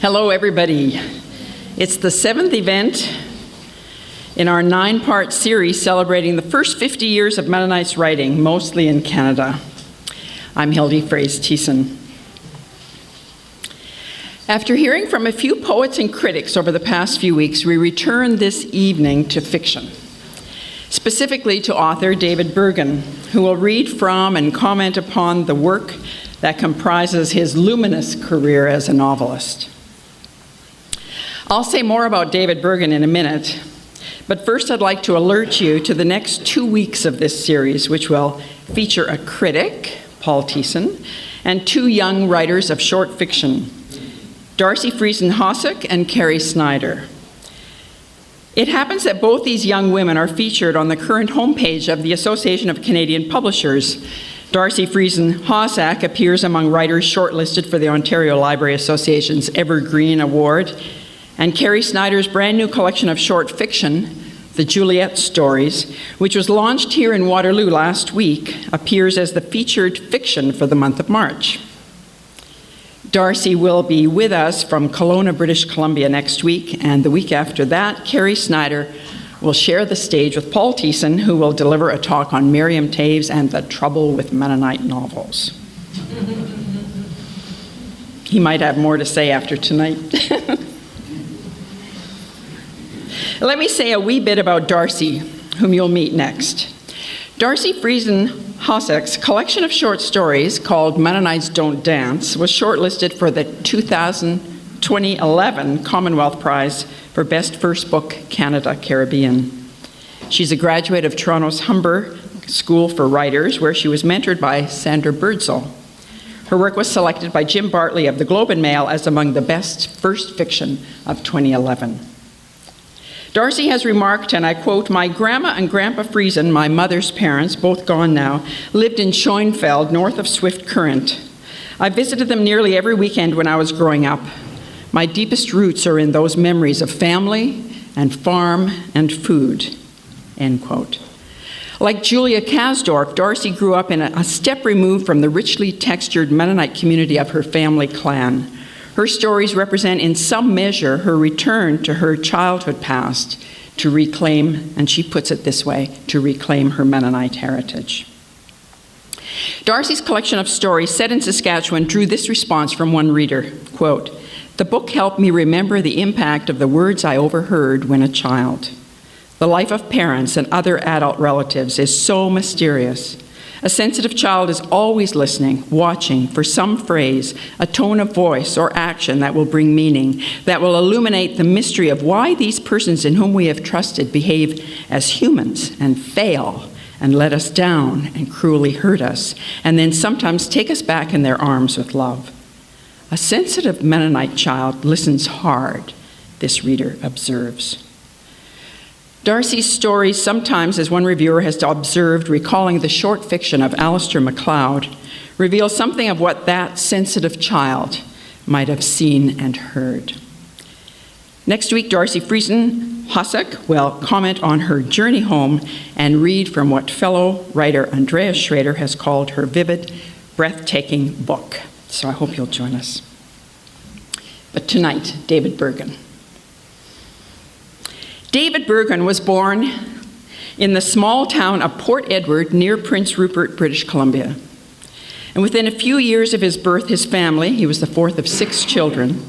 Hello, everybody. It's the 7th event in our 9-part series celebrating the first 50 years of Mennonites writing, mostly in Canada. I'm Hildy Fraze-Thiessen. After hearing from a few poets and critics over the past few weeks, we return this evening to fiction, specifically to author David Bergen, who will read from and comment upon the work that comprises his luminous career as a novelist. I'll say more about David Bergen in a minute, but first I'd like to alert you to the next 2 weeks of this series, which will feature a critic, Paul Thiessen, and 2 young writers of short fiction, Darcy Friesen-Hossack and Carrie Snyder. It happens that both these young women are featured on the current homepage of the Association of Canadian Publishers. Darcy Friesen-Hossack appears among writers shortlisted for the Ontario Library Association's Evergreen Award, and Carrie Snyder's brand new collection of short fiction, The Juliet Stories, which was launched here in Waterloo last week, appears as the featured fiction for the month of March. Darcy will be with us from Kelowna, British Columbia next week, and the week after that, Carrie Snyder will share the stage with Paul Thiessen, who will deliver a talk on Miriam Toews and the trouble with Mennonite novels. He might have more to say after tonight. Let me say a wee bit about Darcy, whom you'll meet next. Darcy Friesen-Hossack's collection of short stories called Mennonites Don't Dance was shortlisted for the 2011 Commonwealth Prize for Best First Book Canada Caribbean. She's a graduate of Toronto's Humber School for Writers, where she was mentored by Sandra Birdsall. Her work was selected by Jim Bartley of the Globe and Mail as among the best first fiction of 2011. Darcy has remarked, and I quote, "My grandma and Grandpa Friesen, my mother's parents, both gone now, lived in Schoenfeld, north of Swift Current. I visited them nearly every weekend when I was growing up. My deepest roots are in those memories of family and farm and food," end quote. Like Julia Kasdorf, Darcy grew up in a step removed from the richly textured Mennonite community of her family clan. Her stories represent in some measure her return to her childhood past to reclaim, and she puts it this way, to reclaim her Mennonite heritage. Darcy's collection of stories set in Saskatchewan drew this response from one reader, quote, "The book helped me remember the impact of the words I overheard when a child. The life of parents and other adult relatives is so mysterious. A sensitive child is always listening, watching for some phrase, a tone of voice or action that will bring meaning, that will illuminate the mystery of why these persons in whom we have trusted behave as humans and fail and let us down and cruelly hurt us, and then sometimes take us back in their arms with love. A sensitive Mennonite child listens hard," this reader observes. Darcy's stories sometimes, as one reviewer has observed, recalling the short fiction of Alistair MacLeod, reveal something of what that sensitive child might have seen and heard. Next week, Darcy Friesen-Hossack will comment on her journey home and read from what fellow writer Andreas Schrader has called her vivid, breathtaking book. So I hope you'll join us. But tonight, David Bergen. David Bergen was born in the small town of Port Edward near Prince Rupert, British Columbia. And within a few years of his birth, his family, he was the 4th of 6 children,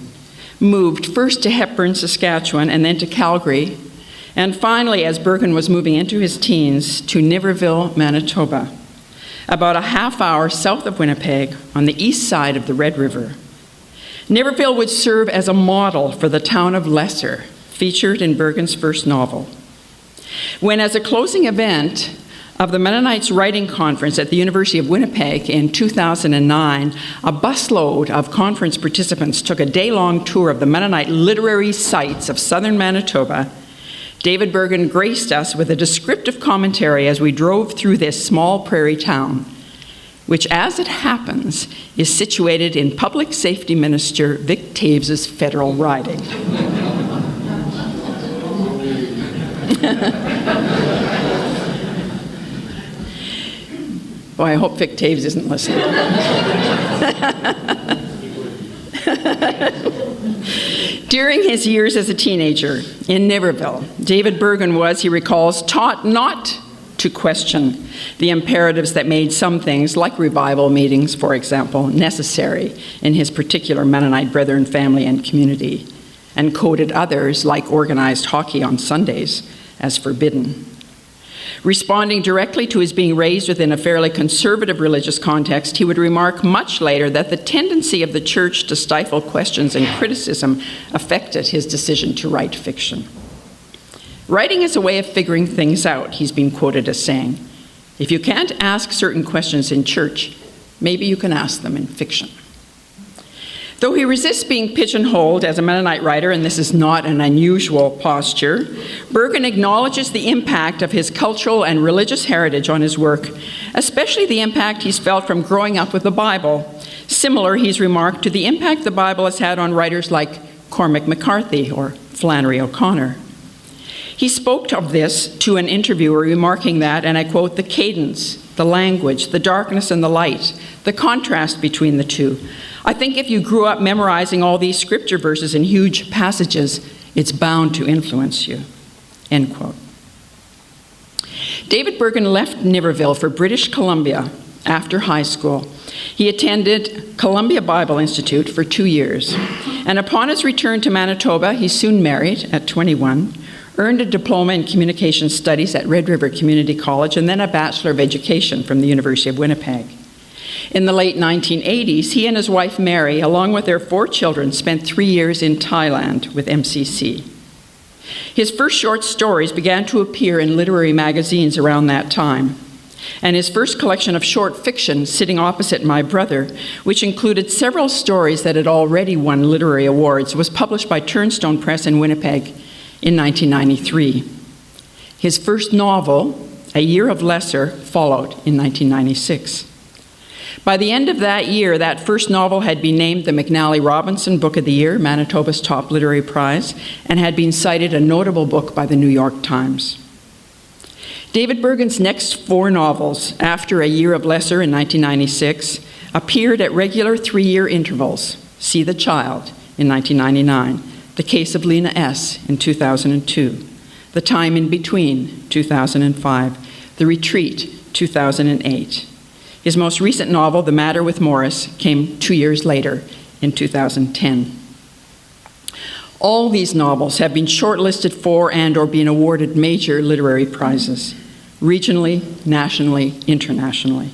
moved first to Hepburn, Saskatchewan, and then to Calgary, and finally, as Bergen was moving into his teens, to Niverville, Manitoba, about a half-hour south of Winnipeg on the east side of the Red River. Niverville would serve as a model for the town of Lesser, featured in Bergen's first novel. When, as a closing event of the Mennonites Writing Conference at the University of Winnipeg in 2009, a busload of conference participants took a day-long tour of the Mennonite literary sites of southern Manitoba, David Bergen graced us with a descriptive commentary as we drove through this small prairie town, which, as it happens, is situated in Public Safety Minister Vic Toews' federal riding. Boy, I hope Vic Toews isn't listening. During his years as a teenager in Niverville, David Bergen was, he recalls, taught not to question the imperatives that made some things, like revival meetings, for example, necessary in his particular Mennonite brethren, family, and community, and coded others, like organized hockey on Sundays, as forbidden. Responding directly to his being raised within a fairly conservative religious context, he would remark much later that the tendency of the church to stifle questions and criticism affected his decision to write fiction. Writing is a way of figuring things out, he's been quoted as saying. If you can't ask certain questions in church, maybe you can ask them in fiction. Though he resists being pigeonholed as a Mennonite writer, and this is not an unusual posture, Bergen acknowledges the impact of his cultural and religious heritage on his work, especially the impact he's felt from growing up with the Bible. Similar, he's remarked, to the impact the Bible has had on writers like Cormac McCarthy or Flannery O'Connor. He spoke of this to an interviewer, remarking that, and I quote, "The cadence, the language, the darkness and the light, the contrast between the two. I think if you grew up memorizing all these scripture verses in huge passages, it's bound to influence you," end quote. David Bergen left Niverville for British Columbia after high school. He attended Columbia Bible Institute for 2 years, and upon his return to Manitoba, he soon married at 21, earned a diploma in communication studies at Red River Community College, and then a Bachelor of Education from the University of Winnipeg. In the late 1980s, he and his wife Mary, along with their 4 children, spent 3 years in Thailand with MCC. His first short stories began to appear in literary magazines around that time, and his first collection of short fiction, Sitting Opposite My Brother, which included several stories that had already won literary awards, was published by Turnstone Press in Winnipeg in 1993. His first novel, A Year of Lesser, followed in 1996. By the end of that year, that first novel had been named the McNally Robinson Book of the Year, Manitoba's top literary prize, and had been cited a notable book by the New York Times. David Bergen's next 4 novels, after A Year of Lesser in 1996, appeared at regular 3-year intervals. See the Child in 1999, The Case of Lena S. in 2002, The Time in Between, 2005, The Retreat, 2008. His most recent novel, The Matter with Morris, came 2 years later in 2010. All these novels have been shortlisted for and or been awarded major literary prizes, regionally, nationally, internationally.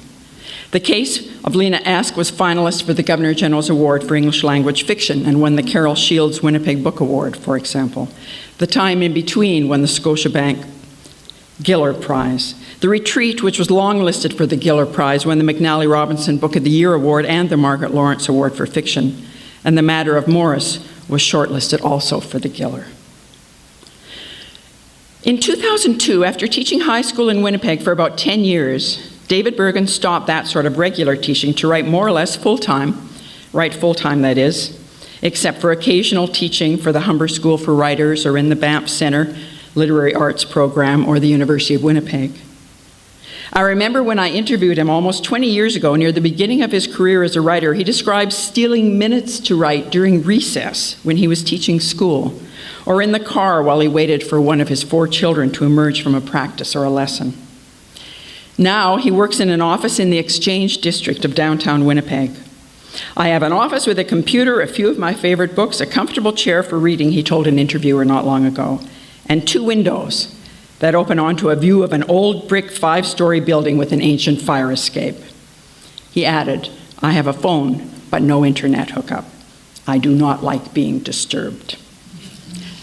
The Case of Lena S. was finalist for the Governor General's Award for English Language Fiction and won the Carol Shields Winnipeg Book Award, for example. The Time in Between won the Scotiabank Giller Prize. The Retreat, which was longlisted for the Giller Prize, won the McNally Robinson Book of the Year Award and the Margaret Lawrence Award for Fiction. And The Matter of Morris was shortlisted also for the Giller. In 2002, after teaching high school in Winnipeg for about 10 years, David Bergen stopped that sort of regular teaching to write more or less full-time, that is, except for occasional teaching for the Humber School for Writers or in the Banff Centre Literary Arts Program or the University of Winnipeg. I remember when I interviewed him almost 20 years ago, near the beginning of his career as a writer, he described stealing minutes to write during recess when he was teaching school, or in the car while he waited for one of his 4 children to emerge from a practice or a lesson. Now he works in an office in the Exchange District of downtown Winnipeg. "I have an office with a computer, a few of my favorite books, a comfortable chair for reading," he told an interviewer not long ago, "and 2 windows that open onto a view of an old brick 5-story building with an ancient fire escape." He added, "I have a phone, but no internet hookup. I do not like being disturbed."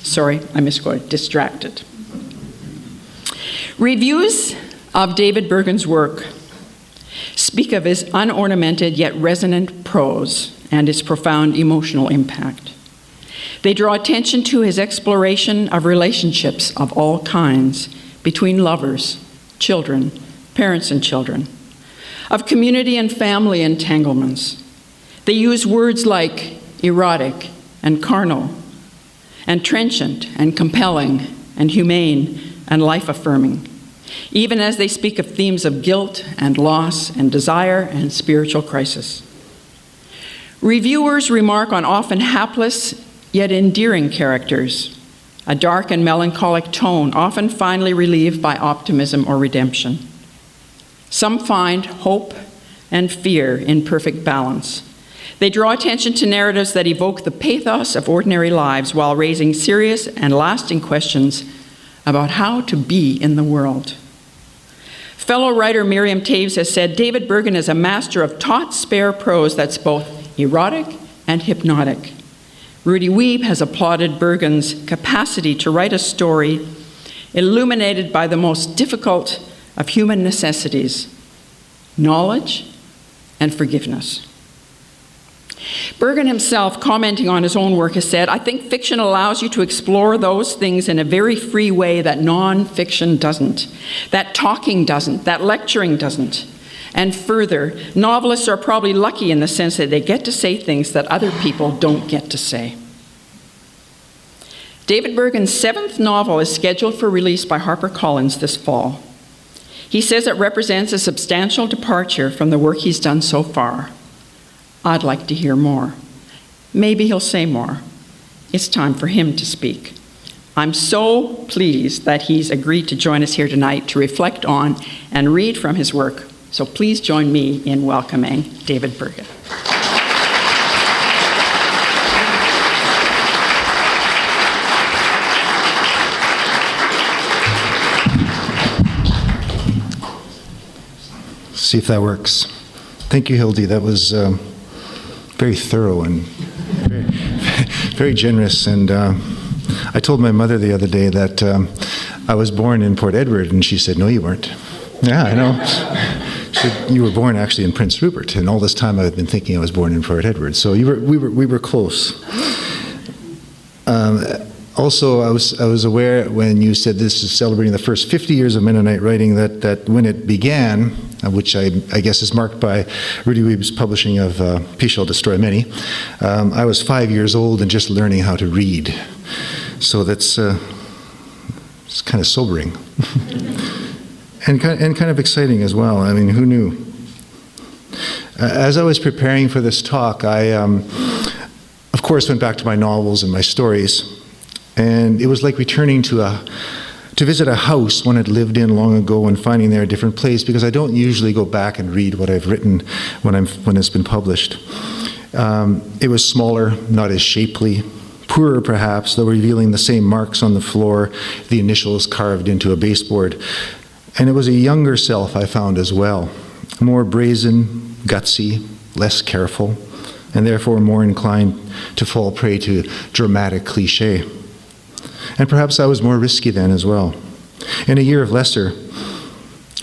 Sorry, I misquoted, distracted. Reviews of David Bergen's work speak of his unornamented yet resonant prose and his profound emotional impact. They draw attention to his exploration of relationships of all kinds between lovers, children, parents and children, of community and family entanglements. They use words like erotic and carnal, and trenchant and compelling and humane and life-affirming, even as they speak of themes of guilt and loss and desire and spiritual crisis. Reviewers remark on often hapless yet endearing characters, a dark and melancholic tone, often finally relieved by optimism or redemption. Some find hope and fear in perfect balance. They draw attention to narratives that evoke the pathos of ordinary lives while raising serious and lasting questions about how to be in the world. Fellow writer Miriam Taves has said, David Bergen is a master of taut, spare prose that's both erotic and hypnotic. Rudy Wiebe has applauded Bergen's capacity to write a story illuminated by the most difficult of human necessities, knowledge and forgiveness. Bergen himself, commenting on his own work, has said, I think fiction allows you to explore those things in a very free way that nonfiction doesn't, that talking doesn't, that lecturing doesn't. And further, novelists are probably lucky in the sense that they get to say things that other people don't get to say. David Bergen's 7th novel is scheduled for release by HarperCollins this fall. He says it represents a substantial departure from the work he's done so far. I'd like to hear more. Maybe he'll say more. It's time for him to speak. I'm so pleased that he's agreed to join us here tonight to reflect on and read from his work. So please join me in welcoming David Bergen. See if that works. Thank you, Hildy. That was very thorough and very generous. And I told my mother the other day that I was born in Port Edward, and she said, no, you weren't. Yeah, I know. She said, you were born actually in Prince Rupert, and all this time I've been thinking I was born in Port Edward. So we were close. Also, I was aware when you said this is celebrating the first 50 years of Mennonite writing that when it began, which I guess is marked by Rudy Wiebe's publishing of Peace Shall Destroy Many, I was 5 years old and just learning how to read. So that's it's kind of sobering and kind of exciting as well. I mean, who knew? As I was preparing for this talk, I, of course, went back to my novels and my stories. And it was like returning to visit a house one had lived in long ago and finding there a different place, because I don't usually go back and read what I've written when it's been published. It was smaller, not as shapely, poorer perhaps, though revealing the same marks on the floor, the initials carved into a baseboard. And it was a younger self I found as well, more brazen, gutsy, less careful, and therefore more inclined to fall prey to dramatic cliché. And perhaps I was more risky then as well. In A Year of Lesser,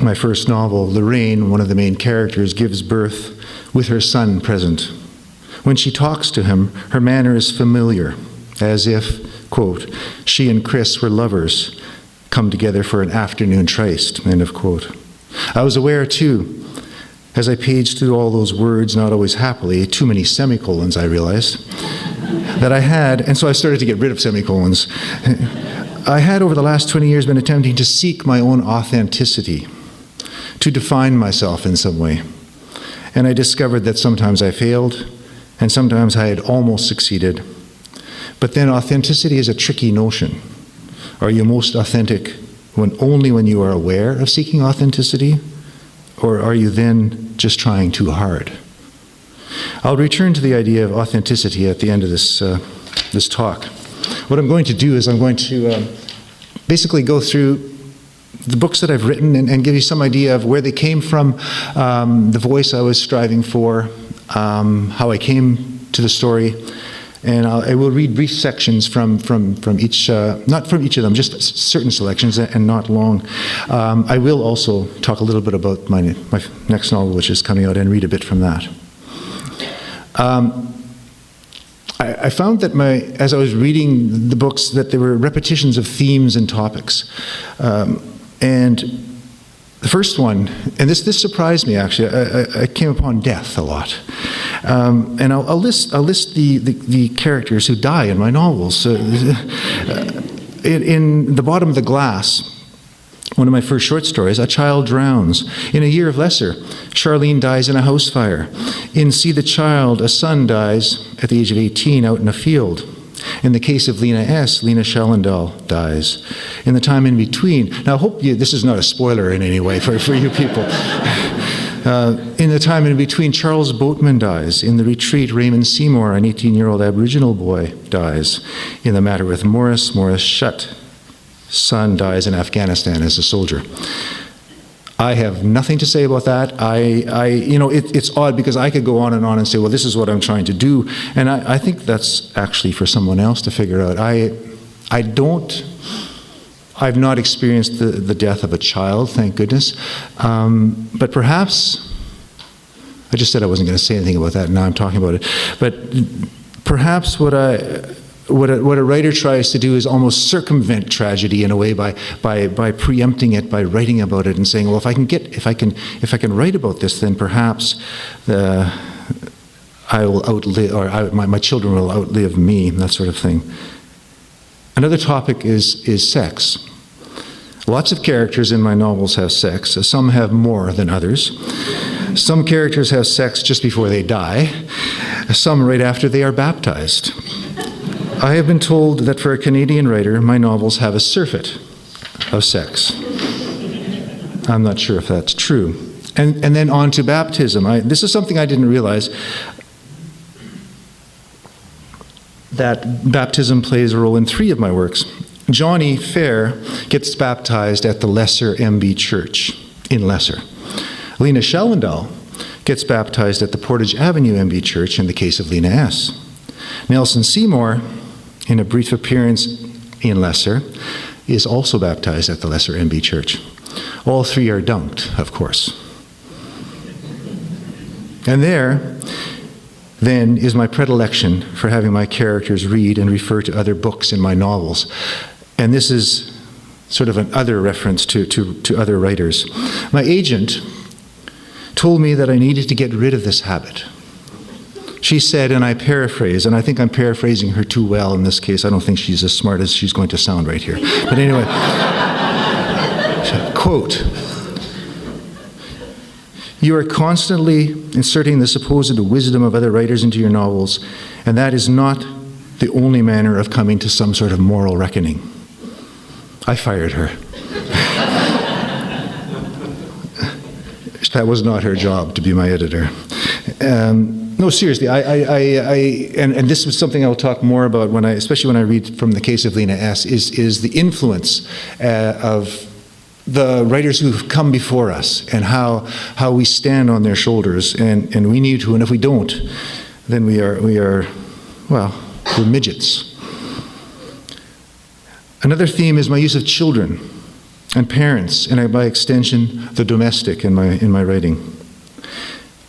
my first novel, Lorraine, one of the main characters, gives birth with her son present. When she talks to him, her manner is familiar, as if, quote, she and Chris were lovers, come together for an afternoon tryst, end of quote. I was aware, too, as I paged through all those words, not always happily, too many semicolons, I realized, that I had, and so I started to get rid of semicolons. I had over the last 20 years been attempting to seek my own authenticity, to define myself in some way. And I discovered that sometimes I failed, and sometimes I had almost succeeded. But then authenticity is a tricky notion. Are you most authentic only when you are aware of seeking authenticity? Or are you then just trying too hard? I'll return to the idea of authenticity at the end of this talk. What I'm going to do is I'm going to basically go through the books that I've written and give you some idea of where they came from, the voice I was striving for, how I came to the story, and I will read brief sections from each, not from each of them, just certain selections and not long. I will also talk a little bit about my next novel, which is coming out, and read a bit from that. I found that as I was reading the books, that there were repetitions of themes and topics. And the first one, and this surprised me actually, I came upon death a lot. And I'll list the characters who die in my novels. In The Bottom of the Glass, One of my first short stories, A Child Drowns. In A Year of Lesser, Charlene dies in a house fire. In See the Child, a son dies at the age of 18 out in a field. In the case of Lena S., Lena Schellendahl dies. In the time in between, now I hope this is not a spoiler in any way for you people. In the time in between, Charles Boatman dies. In The Retreat, Raymond Seymour, an 18-year-old Aboriginal boy, dies. In The Matter with Morris Shutt, son dies in Afghanistan as a soldier. I have nothing to say about that. It's odd because I could go on and say, well, this is what I'm trying to do. And I think that's actually for someone else to figure out. I've not experienced the death of a child, thank goodness. But perhaps, I just said I wasn't going to say anything about that, and now I'm talking about it. But perhaps what a writer tries to do is almost circumvent tragedy in a way by preempting it, by writing about it and saying, well, if I can write about this, then perhaps I will outlive, or my children will outlive me, that sort of thing. Another topic is sex. Lots of characters in my novels have sex. Some have more than others. Some characters have sex just before they die. Some right after they are baptized. I have been told that for a Canadian writer, my novels have a surfeit of sex. I'm not sure if that's true. And then on to baptism. This is something I didn't realize, that baptism plays a role in 3 of my works. Johnny Fair gets baptized at the Lesser MB Church in Lesser. Lena Schellendahl gets baptized at the Portage Avenue MB Church in the case of Lena S. Nelson Seymour, in a brief appearance in Lesser, is also baptized at the Lesser MB Church. All 3 are dunked, of course. And there, then, is my predilection for having my characters read and refer to other books in my novels. And this is sort of an other reference to other writers. My agent told me that I needed to get rid of this habit. She said, and I paraphrase, and I think I'm paraphrasing her too well in this case. I don't think she's as smart as she's going to sound right here. But anyway, quote, "You are constantly inserting the supposed wisdom of other writers into your novels, and that is not the only manner of coming to some sort of moral reckoning." I fired her. That was not her job, to be my editor. No, seriously, and this was something I'll talk more about especially when I read from the case of Lena S., is the influence of the writers who've come before us and how we stand on their shoulders, and we need to, and if we don't, then we're midgets. Another theme is my use of children and parents, and by extension, the domestic in my writing.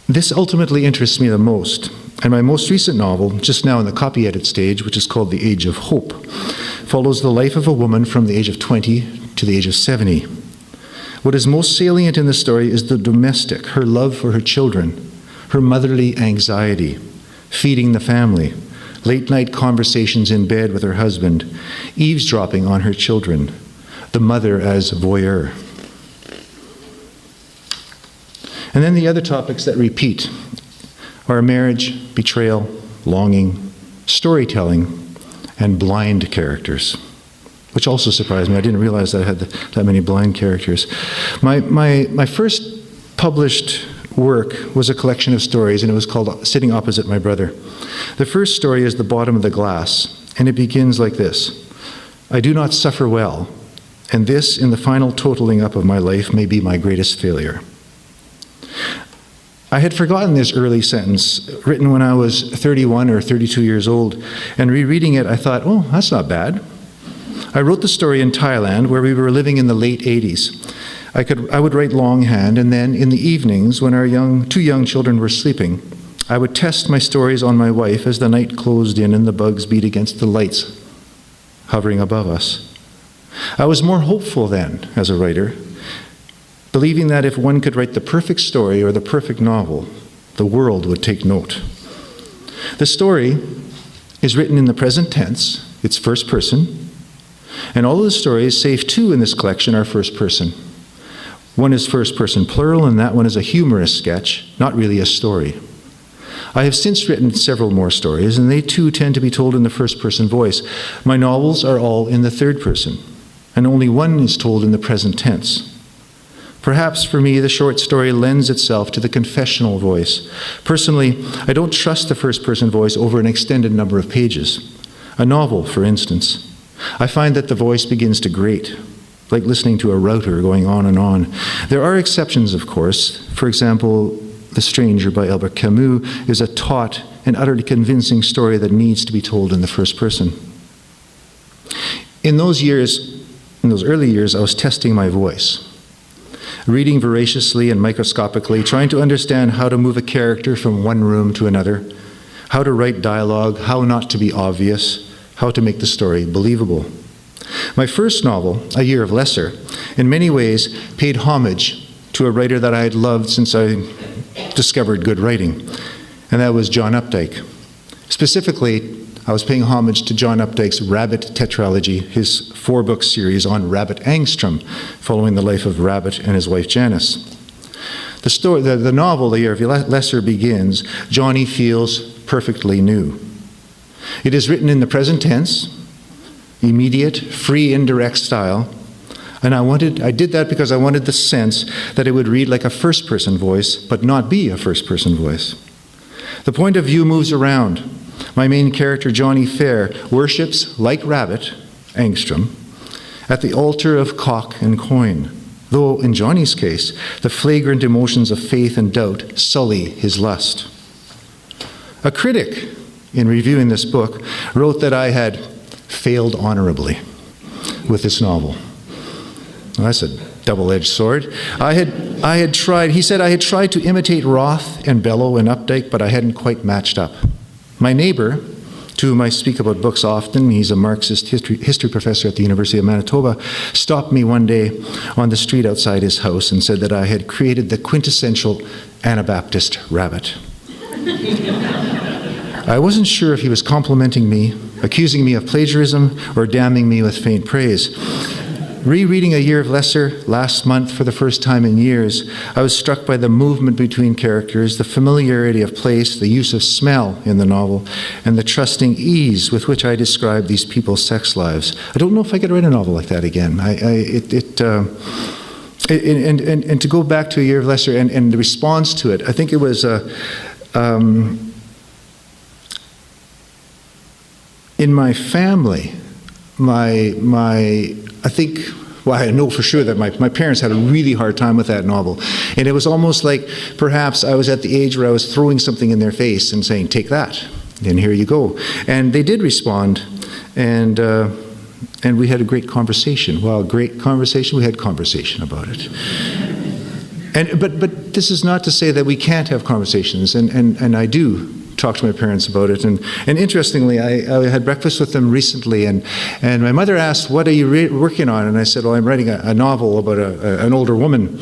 This ultimately interests me the most, and my most recent novel, just now in the copy edit stage, which is called The Age of Hope, follows the life of a woman from the age of 20 to the age of 70. What is most salient in the story is the domestic, her love for her children, her motherly anxiety, feeding the family, late-night conversations in bed with her husband, eavesdropping on her children, the mother as voyeur. And then the other topics that repeat are marriage, betrayal, longing, storytelling, and blind characters, which also surprised me. I didn't realize that I had that many blind characters. My first published work was a collection of stories, and it was called Sitting Opposite My Brother. The first story is The Bottom of the Glass, and it begins like this: "I do not suffer well, and this, in the final totaling up of my life, may be my greatest failure." I had forgotten this early sentence, written when I was 31 or 32 years old, and rereading it, I thought, oh, that's not bad. I wrote the story in Thailand, where we were living in the late 80s. I would write longhand, and then in the evenings, when our 2 young children were sleeping, I would test my stories on my wife as the night closed in and the bugs beat against the lights hovering above us. I was more hopeful then as a writer, believing that if one could write the perfect story or the perfect novel, the world would take note. The story is written in the present tense, it's first person, And all of the stories, save 2 in this collection, are first person. One is first person plural, and that one is a humorous sketch, not really a story. I have since written several more stories, and they too tend to be told in the first person voice. My novels are all in the third person, and only one is told in the present tense. Perhaps for me, the short story lends itself to the confessional voice. Personally, I don't trust the first person voice over an extended number of pages. A novel, for instance. I find that the voice begins to grate, like listening to a router going on and on. There are exceptions, of course. For example, The Stranger by Albert Camus is a taut and utterly convincing story that needs to be told in the first person. In those early years, I was testing my voice, reading voraciously and microscopically, trying to understand how to move a character from one room to another, how to write dialogue, how not to be obvious, how to make the story believable. My first novel, A Year of Lesser, in many ways paid homage to a writer that I had loved since I discovered good writing, and that was John Updike. Specifically, I was paying homage to John Updike's Rabbit tetralogy, his 4-book series on Rabbit Angstrom, following the life of Rabbit and his wife Janice. The novel, A Year of Lesser, begins, Johnny feels perfectly new. It is written in the present tense, immediate, free, indirect style, and I did that because I wanted the sense that it would read like a first-person voice, but not be a first-person voice. The point of view moves around. My main character, Johnny Fair, worships, like Rabbit, Angstrom, at the altar of cock and coin, though in Johnny's case, the flagrant emotions of faith and doubt sully his lust. A critic, in reviewing this book, wrote that I had failed honorably with this novel. Well, that's a double-edged sword. He said I had tried to imitate Roth and Bellow and Updike, but I hadn't quite matched up. My neighbor, to whom I speak about books often, he's a Marxist history professor at the University of Manitoba, stopped me one day on the street outside his house and said that I had created the quintessential Anabaptist rabbit. I wasn't sure if he was complimenting me, accusing me of plagiarism, or damning me with faint praise. Rereading A Year of Lesser last month for the first time in years, I was struck by the movement between characters, the familiarity of place, the use of smell in the novel, and the trusting ease with which I describe these people's sex lives. I don't know if I could write a novel like that again. And to go back to A Year of Lesser and the response to it, I think it was in my family, I know for sure that my parents had a really hard time with that novel. And it was almost like perhaps I was at the age where I was throwing something in their face and saying, take that, and here you go. And they did respond, and we had a great conversation. Well, great conversation, we had conversation about it. But this is not to say that we can't have conversations, and I do talk to my parents about it. And interestingly, I had breakfast with them recently, and my mother asked, what are you working on? And I said, well, I'm writing a novel about an older woman.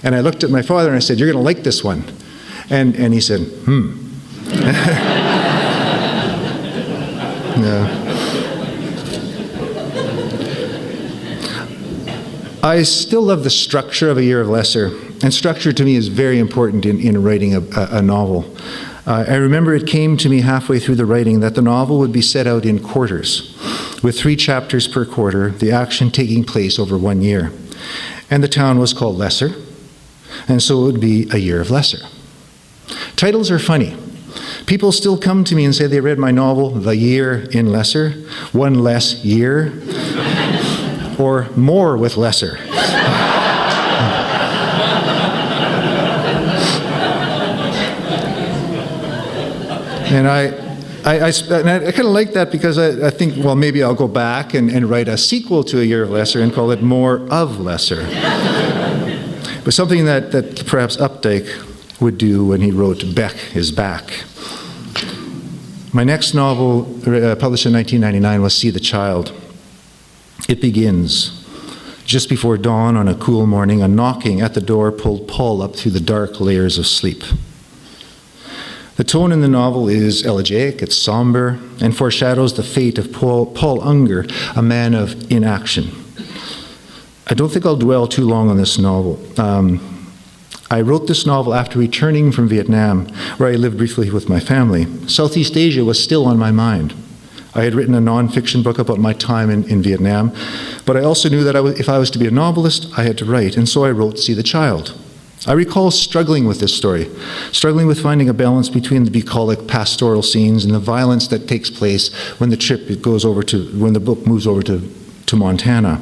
And I looked at my father and I said, you're going to like this one. And he said, Yeah. I still love the structure of A Year of Lesser, and structure to me is very important in writing a novel. I remember it came to me halfway through the writing that the novel would be set out in quarters, with 3 chapters per quarter, the action taking place over 1 year. And the town was called Lesser, and so it would be A Year of Lesser. Titles are funny. People still come to me and say they read my novel, The Year in Lesser, One Less Year, or More with Lesser. And I kind of like that because I think, well, maybe I'll go back and write a sequel to A Year of Lesser and call it More of Lesser. But something that perhaps Updike would do when he wrote Beck is Back. My next novel, published in 1999, was See the Child. It begins. Just before dawn on a cool morning, a knocking at the door pulled Paul up through the dark layers of sleep. The tone in the novel is elegiac, it's somber, and foreshadows the fate of Paul Unger, a man of inaction. I don't think I'll dwell too long on this novel. I wrote this novel after returning from Vietnam, where I lived briefly with my family. Southeast Asia was still on my mind. I had written a nonfiction book about my time in Vietnam, but I also knew that if I was to be a novelist, I had to write, and so I wrote See the Child. I recall struggling with this story, struggling with finding a balance between the bucolic pastoral scenes and the violence that takes place when when the book moves over to Montana.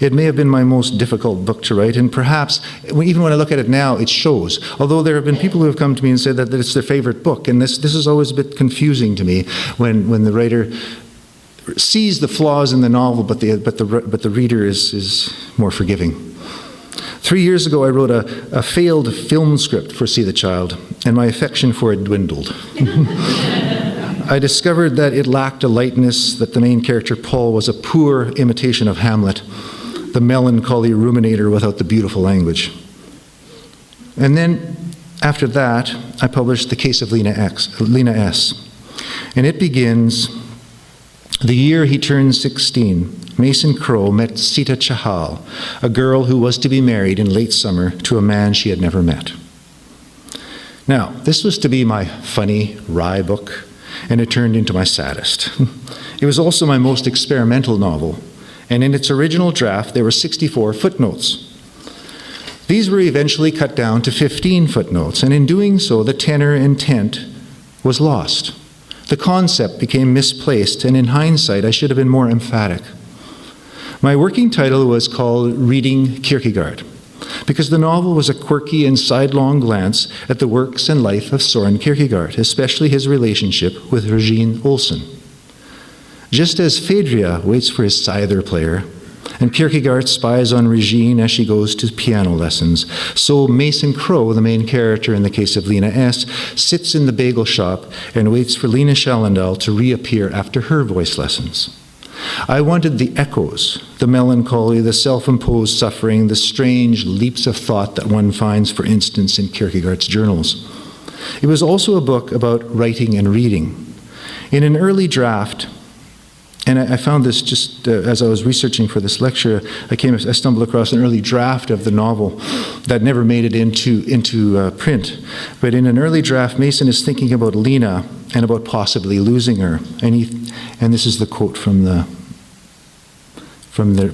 It may have been my most difficult book to write, and perhaps, even when I look at it now, it shows. Although there have been people who have come to me and said that it's their favorite book, and this is always a bit confusing to me when the writer sees the flaws in the novel, but the reader is more forgiving. 3 years ago, I wrote a failed film script for See the Child, and my affection for it dwindled. I discovered that it lacked a lightness, that the main character, Paul, was a poor imitation of Hamlet, the melancholy ruminator without the beautiful language. And then, after that, I published The Case of Lena S. And it begins, the year he turned 16, Mason Crowe met Sita Chahal, a girl who was to be married in late summer to a man she had never met. Now, this was to be my funny, wry book, and it turned into my saddest. It was also my most experimental novel, and in its original draft, there were 64 footnotes. These were eventually cut down to 15 footnotes, and in doing so, the tenor intent was lost. The concept became misplaced, and in hindsight, I should have been more emphatic. My working title was called Reading Kierkegaard, because the novel was a quirky and sidelong glance at the works and life of Søren Kierkegaard, especially his relationship with Regine Olsen. Just as Phaedria waits for his scyther player, and Kierkegaard spies on Regine as she goes to piano lessons, so Mason Crowe, the main character in The Case of Lena S., sits in the bagel shop and waits for Lena Schallendahl to reappear after her voice lessons. I wanted the echoes, the melancholy, the self-imposed suffering, the strange leaps of thought that one finds, for instance, in Kierkegaard's journals. It was also a book about writing and reading. In an early draft, and I found this just as I was researching for this lecture, I stumbled across an early draft of the novel that never made it into print. But in an early draft, Mason is thinking about Lena and about possibly losing her. And this is the quote from the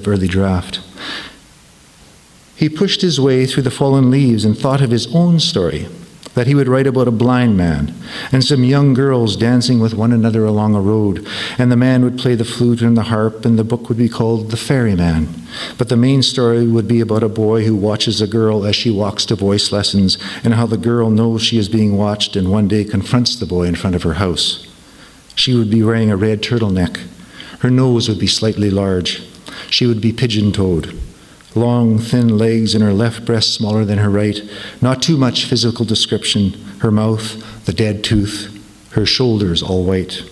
early draft. He pushed his way through the fallen leaves and thought of his own story, that he would write about a blind man and some young girls dancing with one another along a road, and the man would play the flute and the harp, and the book would be called The Ferryman. But the main story would be about a boy who watches a girl as she walks to voice lessons, and how the girl knows she is being watched and one day confronts the boy in front of her house. She would be wearing a red turtleneck. Her nose would be slightly large. She would be pigeon-toed. Long, thin legs, and her left breast smaller than her right. Not too much physical description. Her mouth, the dead tooth. Her shoulders all white.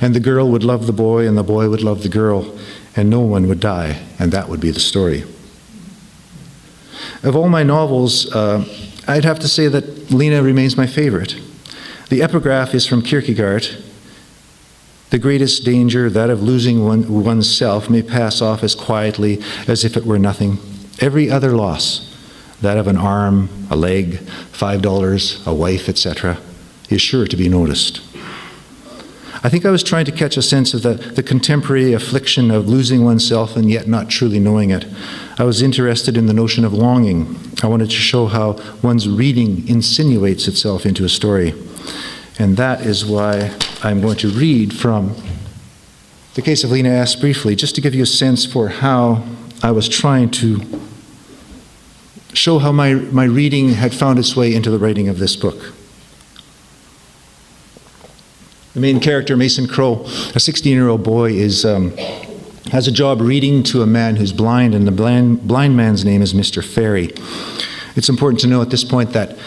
And the girl would love the boy, and the boy would love the girl, and no one would die, and that would be the story. Of all my novels, I'd have to say that Lena remains my favorite. The epigraph is from Kierkegaard. The greatest danger, that of losing one's self, may pass off as quietly as if it were nothing. Every other loss, that of an arm, a leg, $5, a wife, etc., is sure to be noticed. I think I was trying to catch a sense of the contemporary affliction of losing oneself and yet not truly knowing it. I was interested in the notion of longing. I wanted to show how one's reading insinuates itself into a story. And that is why I'm going to read from The Case of Lena S. briefly, just to give you a sense for how I was trying to show how my reading had found its way into the writing of this book. The main character, Mason Crowe, a 16-year-old boy, has a job reading to a man who's blind, and the blind man's name is Mr. Ferry. It's important to know at this point that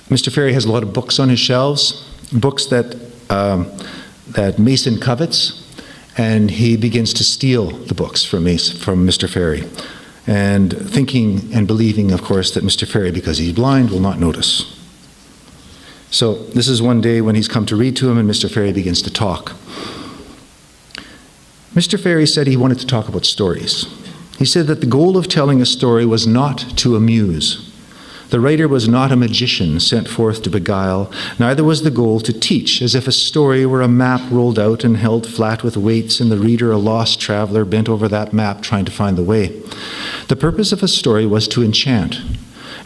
Mr. Ferry has a lot of books on his shelves, books that Mason covets, and he begins to steal the books from Mr. Ferry, and thinking and believing, of course, that Mr. Ferry, because he's blind, will not notice. So this is one day when he's come to read to him, and Mr. Ferry begins to talk. Mr. Ferry said he wanted to talk about stories. He said that the goal of telling a story was not to amuse. The writer was not a magician sent forth to beguile, neither was the goal to teach, as if a story were a map rolled out and held flat with weights, and the reader a lost traveler bent over that map trying to find the way. The purpose of a story was to enchant.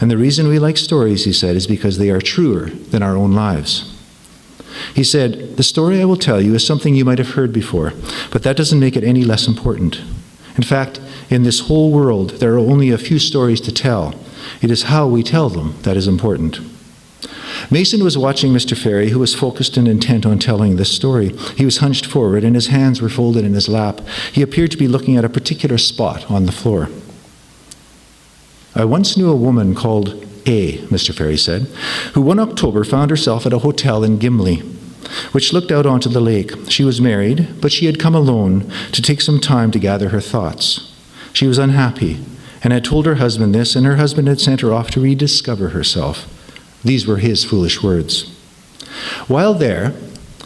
And the reason we like stories, he said, is because they are truer than our own lives. He said, the story I will tell you is something you might have heard before, but that doesn't make it any less important. In fact, in this whole world, there are only a few stories to tell. It is how we tell them that is important. Mason was watching Mr. Ferry, who was focused and intent on telling this story. He was hunched forward, and his hands were folded in his lap. He appeared to be looking at a particular spot on the floor. I once knew a woman called A, Mr. Ferry said, who one October found herself at a hotel in Gimli, which looked out onto the lake. She was married, but she had come alone to take some time to gather her thoughts. She was unhappy, and had told her husband this, and her husband had sent her off to rediscover herself. These were his foolish words. While there,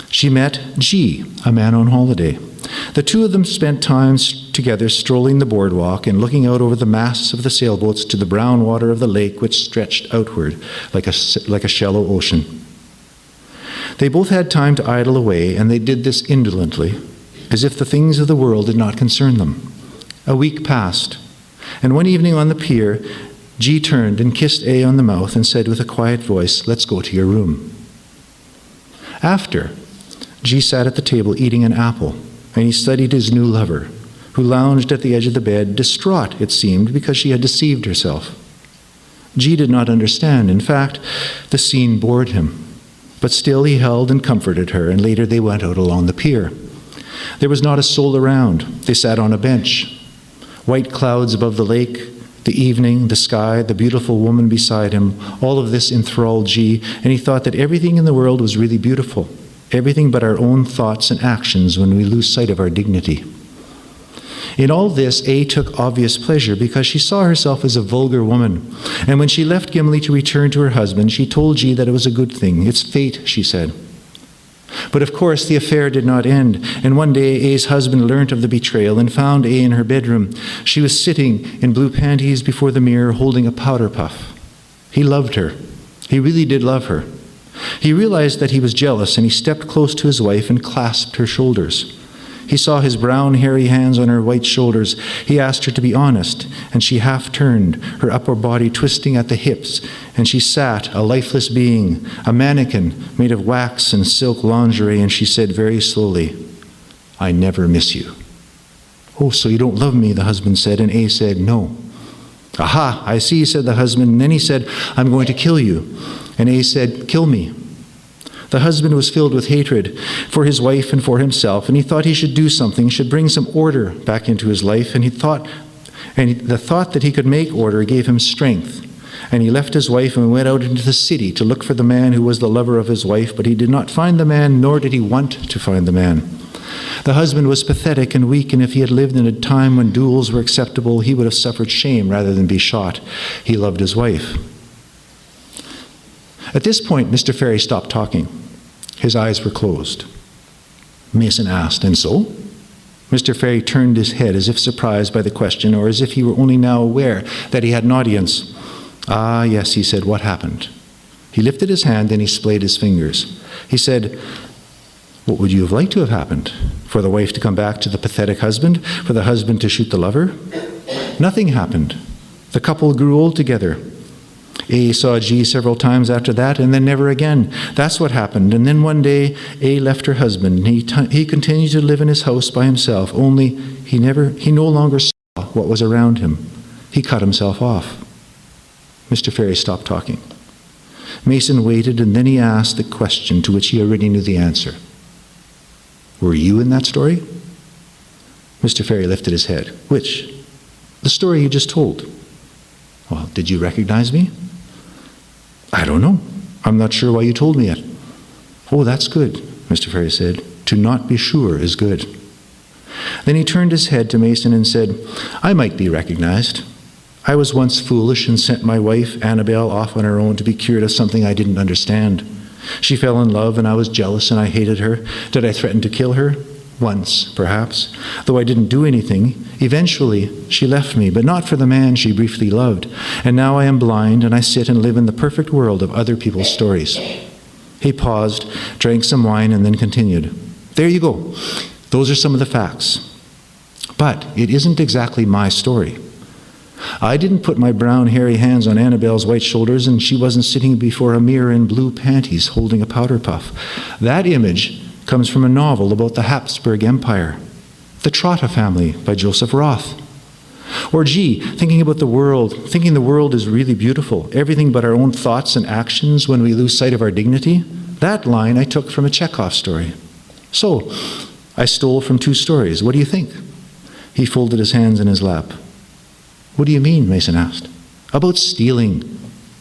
she met G, a man on holiday. The two of them spent time together strolling the boardwalk and looking out over the masts of the sailboats to the brown water of the lake, which stretched outward like a shallow ocean. They both had time to idle away, and they did this indolently, as if the things of the world did not concern them. A week passed, and one evening on the pier, G turned and kissed A on the mouth and said with a quiet voice, "Let's go to your room." After, G sat at the table eating an apple, and he studied his new lover, who lounged at the edge of the bed, distraught, it seemed, because she had deceived herself. G did not understand. In fact, the scene bored him. But still he held and comforted her, and later they went out along the pier. There was not a soul around. They sat on a bench. White clouds above the lake, the evening, the sky, the beautiful woman beside him, all of this enthralled G, and he thought that everything in the world was really beautiful, everything but our own thoughts and actions when we lose sight of our dignity. In all this, A took obvious pleasure because she saw herself as a vulgar woman, and when she left Gimli to return to her husband, she told G that it was a good thing. It's fate, she said. But of course, the affair did not end, and one day A's husband learnt of the betrayal and found A in her bedroom. She was sitting in blue panties before the mirror holding a powder puff. He loved her. He really did love her. He realized that he was jealous, and he stepped close to his wife and clasped her shoulders. He saw his brown, hairy hands on her white shoulders. He asked her to be honest, and she half turned, her upper body twisting at the hips, and she sat, a lifeless being, a mannequin made of wax and silk lingerie, and she said very slowly, "I never miss you." "Oh, so you don't love me," the husband said, and A said, "No." "Aha, I see," said the husband, and then he said, "I'm going to kill you." And A said, "Kill me." The husband was filled with hatred for his wife and for himself, and he thought he should do something, should bring some order back into his life, and the thought that he could make order gave him strength. And he left his wife and went out into the city to look for the man who was the lover of his wife, but he did not find the man, nor did he want to find the man. The husband was pathetic and weak, and if he had lived in a time when duels were acceptable, he would have suffered shame rather than be shot. He loved his wife. At this point, Mr. Ferry stopped talking. His eyes were closed. Mason asked, "And so?" Mr. Ferry turned his head as if surprised by the question, or as if he were only now aware that he had an audience. "Ah, yes," he said, "what happened?" He lifted his hand, then he splayed his fingers. He said, "What would you have liked to have happened? For the wife to come back to the pathetic husband? For the husband to shoot the lover?" Nothing happened. The couple grew old together. A saw G several times after that, and then never again. That's what happened. And then one day, A left her husband. He continued to live in his house by himself, only he no longer saw what was around him. He cut himself off. Mr. Ferry stopped talking. Mason waited, and then he asked the question to which he already knew the answer. "Were you in that story?" Mr. Ferry lifted his head. "Which?" "The story you just told." "Well, did you recognize me?" "I don't know. I'm not sure why you told me it." "Oh, that's good," Mr. Ferry said. "To not be sure is good." Then he turned his head to Mason and said, "I might be recognized. I was once foolish and sent my wife, Annabelle, off on her own to be cured of something I didn't understand. She fell in love and I was jealous and I hated her. Did I threaten to kill her? Once, perhaps. Though I didn't do anything, eventually she left me, but not for the man she briefly loved. And now I am blind and I sit and live in the perfect world of other people's stories. He paused, drank some wine, and then continued. There you go. Those are some of the facts. But it isn't exactly my story. I didn't put my brown, hairy hands on Annabelle's white shoulders, and she wasn't sitting before a mirror in blue panties holding a powder puff. That image comes from a novel about the Habsburg Empire, The Trotta Family by Joseph Roth. Or gee, thinking the world is really beautiful, everything but our own thoughts and actions when we lose sight of our dignity. That line I took from a Chekhov story. So, I stole from two stories. What do you think? He folded his hands in his lap. What do you mean? Mason asked. About stealing,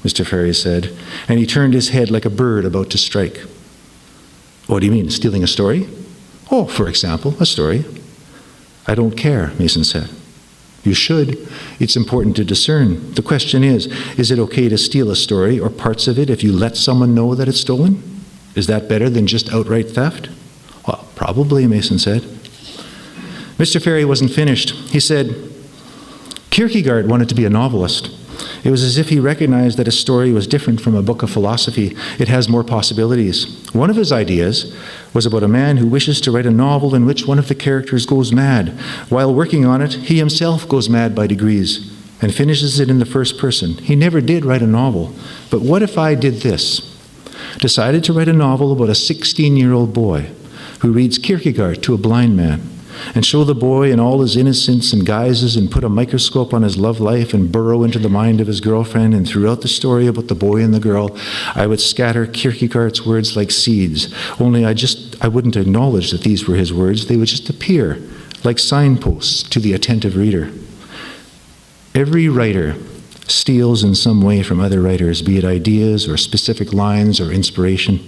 Mr. Ferry said, and he turned his head like a bird about to strike. What do you mean, stealing a story? Oh, for example, a story. I don't care, Mason said. You should. It's important to discern. The question is it okay to steal a story or parts of it if you let someone know that it's stolen? Is that better than just outright theft? Well, probably, Mason said. Mr. Ferry wasn't finished. He said, Kierkegaard wanted to be a novelist. It was as if he recognized that a story was different from a book of philosophy. It has more possibilities. One of his ideas was about a man who wishes to write a novel in which one of the characters goes mad. While working on it, he himself goes mad by degrees and finishes it in the first person. He never did write a novel. But what if I did this? Decided to write a novel about a 16-year-old boy who reads Kierkegaard to a blind man, and show the boy in all his innocence and guises and put a microscope on his love life and burrow into the mind of his girlfriend, and throughout the story about the boy and the girl, I would scatter Kierkegaard's words like seeds, only I wouldn't acknowledge that these were his words. They would just appear like signposts to the attentive reader. Every writer steals in some way from other writers, be it ideas or specific lines or inspiration.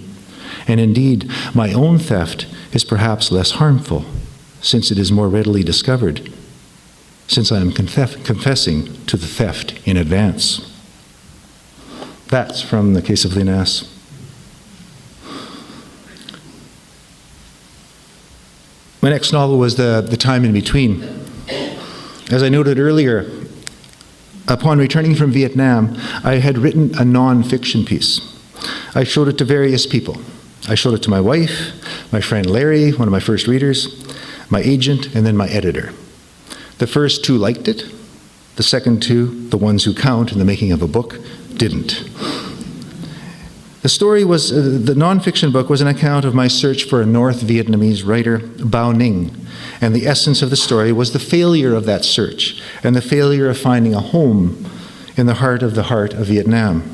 And indeed, my own theft is perhaps less harmful, since it is more readily discovered, since I am confessing to the theft in advance. That's from the case of Linnaeus. My next novel was The Time in Between. As I noted earlier, upon returning from Vietnam, I had written a non-fiction piece. I showed it to various people. I showed it to my wife, my friend Larry, one of my first readers, my agent, and then my editor. The first two liked it. The second two, the ones who count in the making of a book, didn't. The nonfiction book was an account of my search for a North Vietnamese writer, Bao Ninh, and the essence of the story was the failure of that search and the failure of finding a home in the heart of Vietnam.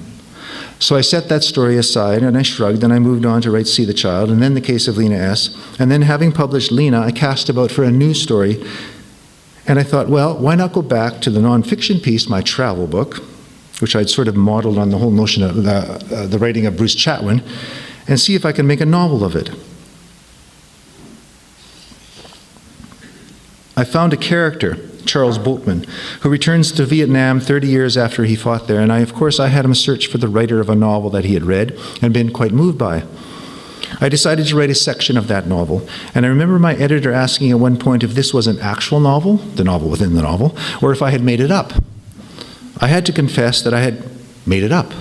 So I set that story aside and I shrugged and I moved on to write See the Child and then The Case of Lena S. And then having published Lena, I cast about for a new story. And I thought, well, why not go back to the nonfiction piece, my travel book, which I'd sort of modeled on the whole notion of the writing of Bruce Chatwin, and see if I can make a novel of it. I found a character, Charles Boatman, who returns to Vietnam 30 years after he fought there, and I had him search for the writer of a novel that he had read and been quite moved by. I decided to write a section of that novel, and I remember my editor asking at one point if this was an actual novel, the novel within the novel, or if I had made it up. I had to confess that I had made it up.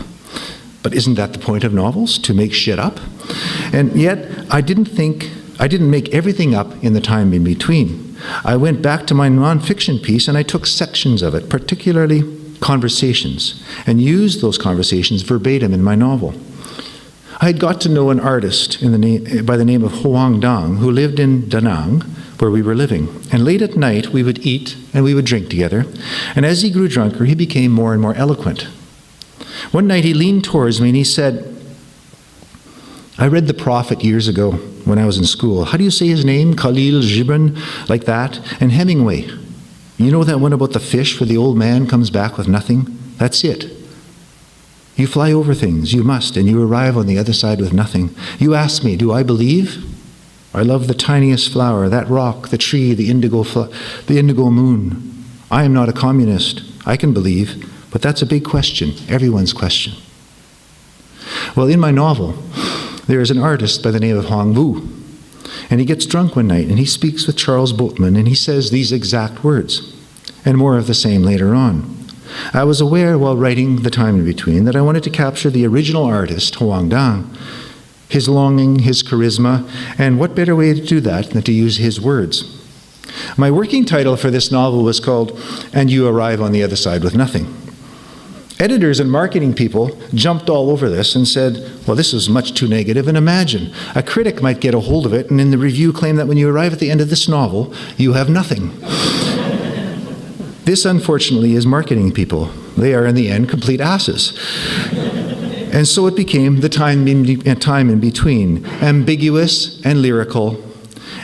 But isn't that the point of novels, to make shit up? And yet, I didn't make everything up in the time in between. I went back to my nonfiction piece and I took sections of it, particularly conversations, and used those conversations verbatim in my novel. I had got to know an artist by the name of Hoang Dang, who lived in Da Nang, where we were living. And late at night, we would eat and we would drink together. And as he grew drunker, he became more and more eloquent. One night, he leaned towards me and he said, I read The Prophet years ago when I was in school. How do you say his name? Khalil Gibran, like that? And Hemingway. You know that one about the fish where the old man comes back with nothing? That's it. You fly over things, you must, and you arrive on the other side with nothing. You ask me, do I believe? I love the tiniest flower, that rock, the tree, the indigo moon. I am not a communist. I can believe, but that's a big question, everyone's question. Well, in my novel, There is an artist by the name of Hong Vu, and he gets drunk one night, and he speaks with Charles Boatman, and he says these exact words, and more of the same later on. I was aware while writing The Time in Between that I wanted to capture the original artist, Hoang Dang, his longing, his charisma, and what better way to do that than to use his words. My working title for this novel was called And You Arrive on the Other Side with Nothing. Editors and marketing people jumped all over this and said, well, this is much too negative, and imagine, a critic might get a hold of it and in the review claim that when you arrive at the end of this novel, you have nothing. This, unfortunately, is marketing people. They are, in the end, complete asses. And so it became The Time in Between, ambiguous and lyrical,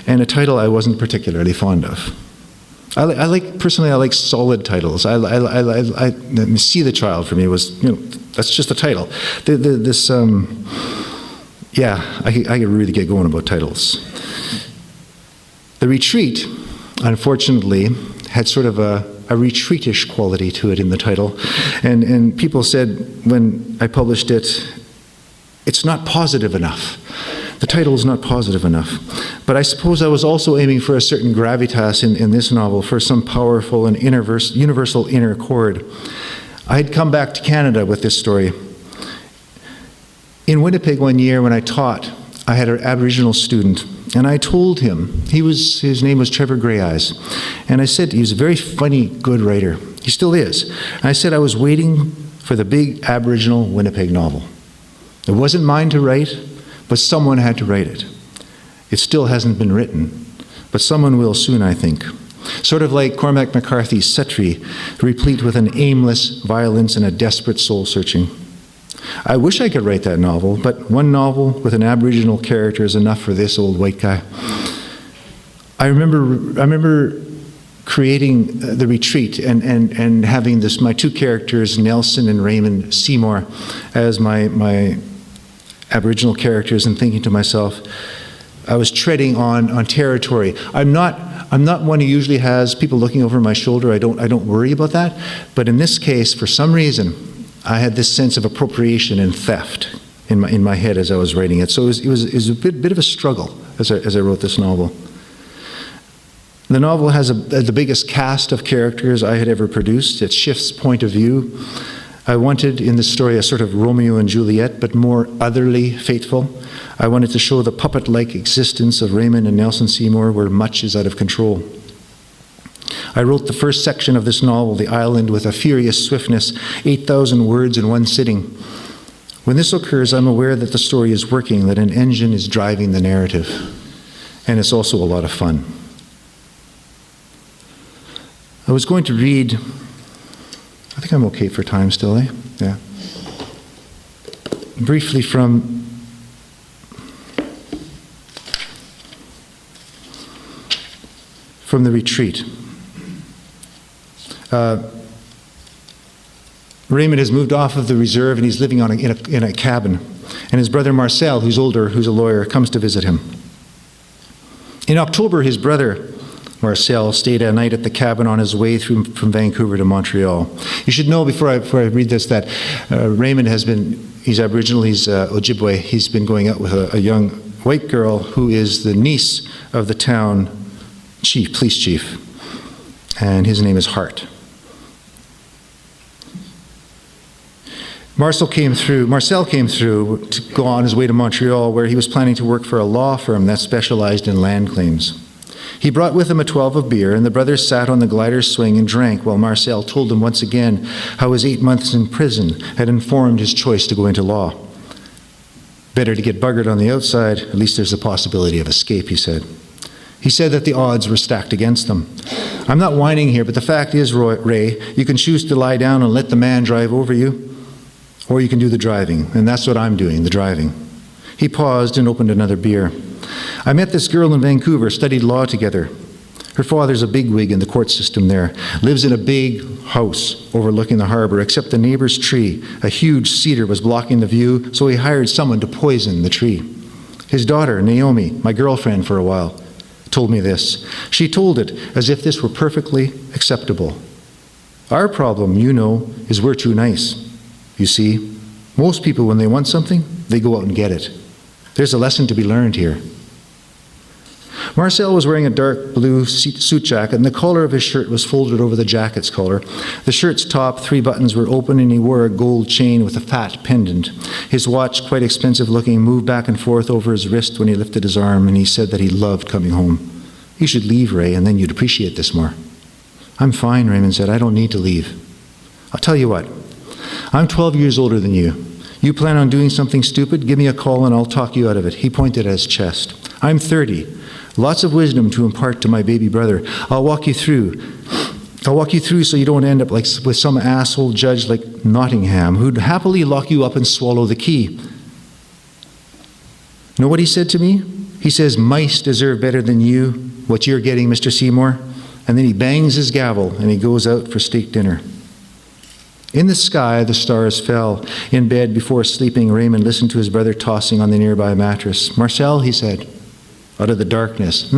and a title I wasn't particularly fond of. Personally, I like solid titles. I See the Child for me was, that's just the title. I could really get going about titles. The Retreat, unfortunately, had sort of a retreatish quality to it in the title. And people said when I published it, it's not positive enough. The title is not positive enough. But I suppose I was also aiming for a certain gravitas in this novel, for some powerful and universal inner chord. I had come back to Canada with this story. In Winnipeg one year when I taught, I had an Aboriginal student, and I told him, his name was Trevor Greyeyes, and I said, he was a very funny, good writer. He still is. And I said I was waiting for the big Aboriginal Winnipeg novel. It wasn't mine to write, but someone had to write it. It still hasn't been written, but someone will soon, I think. Sort of like Cormac McCarthy's Suttree, replete with an aimless violence and a desperate soul-searching. I wish I could write that novel, but one novel with an Aboriginal character is enough for this old white guy. I remember creating The Retreat and having my two characters, Nelson and Raymond Seymour, as my Aboriginal characters, and thinking to myself, I was treading on territory. I'm not one who usually has people looking over my shoulder. I don't worry about that. But in this case, for some reason, I had this sense of appropriation and theft in my head as I was writing it. So it was a bit of a struggle as I wrote this novel. The novel has the biggest cast of characters I had ever produced. It shifts point of view. I wanted in this story a sort of Romeo and Juliet, but more otherly fateful. I wanted to show the puppet-like existence of Raymond and Nelson Seymour where much is out of control. I wrote the first section of this novel, The Island, with a furious swiftness, 8,000 words in one sitting. When this occurs, I'm aware that the story is working, that an engine is driving the narrative, and it's also a lot of fun. I was going to read, I think I'm okay for time still, eh? Yeah. Briefly from The Retreat. Raymond has moved off of the reserve and he's living in a cabin. And his brother Marcel, who's older, who's a lawyer, comes to visit him. In October, his brother Marcel stayed a night at the cabin on his way from Vancouver to Montreal. You should know before I read this that Raymond he's Aboriginal, he's Ojibwe. He's been going out with a young white girl who is the niece of the town police chief, and his name is Hart. Marcel came through to go on his way to Montreal, where he was planning to work for a law firm that specialized in land claims. He brought with him a 12 of beer, and the brothers sat on the glider's swing and drank while Marcel told them once again how his 8 months in prison had informed his choice to go into law. Better to get buggered on the outside, at least there's a possibility of escape, he said. He said that the odds were stacked against them. I'm not whining here, but the fact is, Ray, you can choose to lie down and let the man drive over you, or you can do the driving, and that's what I'm doing, the driving. He paused and opened another beer. I met this girl in Vancouver, studied law together. Her father's a bigwig in the court system there, lives in a big house overlooking the harbor, except the neighbor's tree, a huge cedar, was blocking the view, so he hired someone to poison the tree. His daughter, Naomi, my girlfriend for a while, told me this. She told it as if this were perfectly acceptable. Our problem, is we're too nice. You see, most people, when they want something, they go out and get it. There's a lesson to be learned here. Marcel was wearing a dark blue suit jacket, and the collar of his shirt was folded over the jacket's collar. The shirt's top 3 buttons were open, and he wore a gold chain with a fat pendant. His watch, quite expensive looking, moved back and forth over his wrist when he lifted his arm, and he said that he loved coming home. You should leave, Ray, and then you'd appreciate this more. I'm fine, Raymond said. I don't need to leave. I'll tell you what. I'm 12 years older than you. You plan on doing something stupid? Give me a call and I'll talk you out of it. He pointed at his chest. I'm 30. Lots of wisdom to impart to my baby brother. I'll walk you through so you don't end up like with some asshole judge like Nottingham who'd happily lock you up and swallow the key. Know what he said to me? He says, mice deserve better than you, what you're getting, Mr. Seymour. And then he bangs his gavel and he goes out for steak dinner. In the sky, the stars fell. In bed, before sleeping, Raymond listened to his brother tossing on the nearby mattress. Marcel, he said, out of the darkness,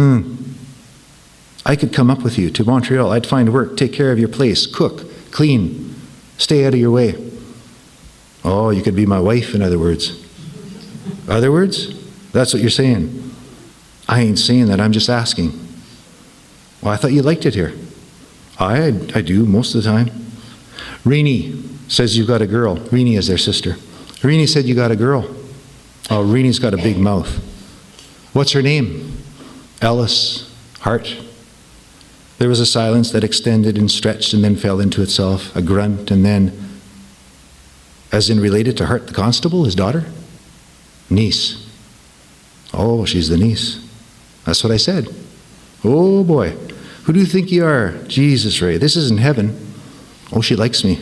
I could come up with you to Montreal. I'd find work, take care of your place, cook, clean, stay out of your way. Oh, you could be my wife, in other words. Other words? That's what you're saying. I ain't saying that, I'm just asking. Well, I thought you liked it here. I do, most of the time. Renee says you've got a girl. Renee is their sister. Renee said you got a girl. Oh, Renee's got a big mouth. What's her name? Ellis. Hart. There was a silence that extended and stretched and then fell into itself, a grunt, and then, as in related to Hart the constable, his daughter? Niece. Oh, she's the niece. That's what I said. Oh boy, who do you think you are? Jesus, Ray, this isn't heaven. Oh, she likes me.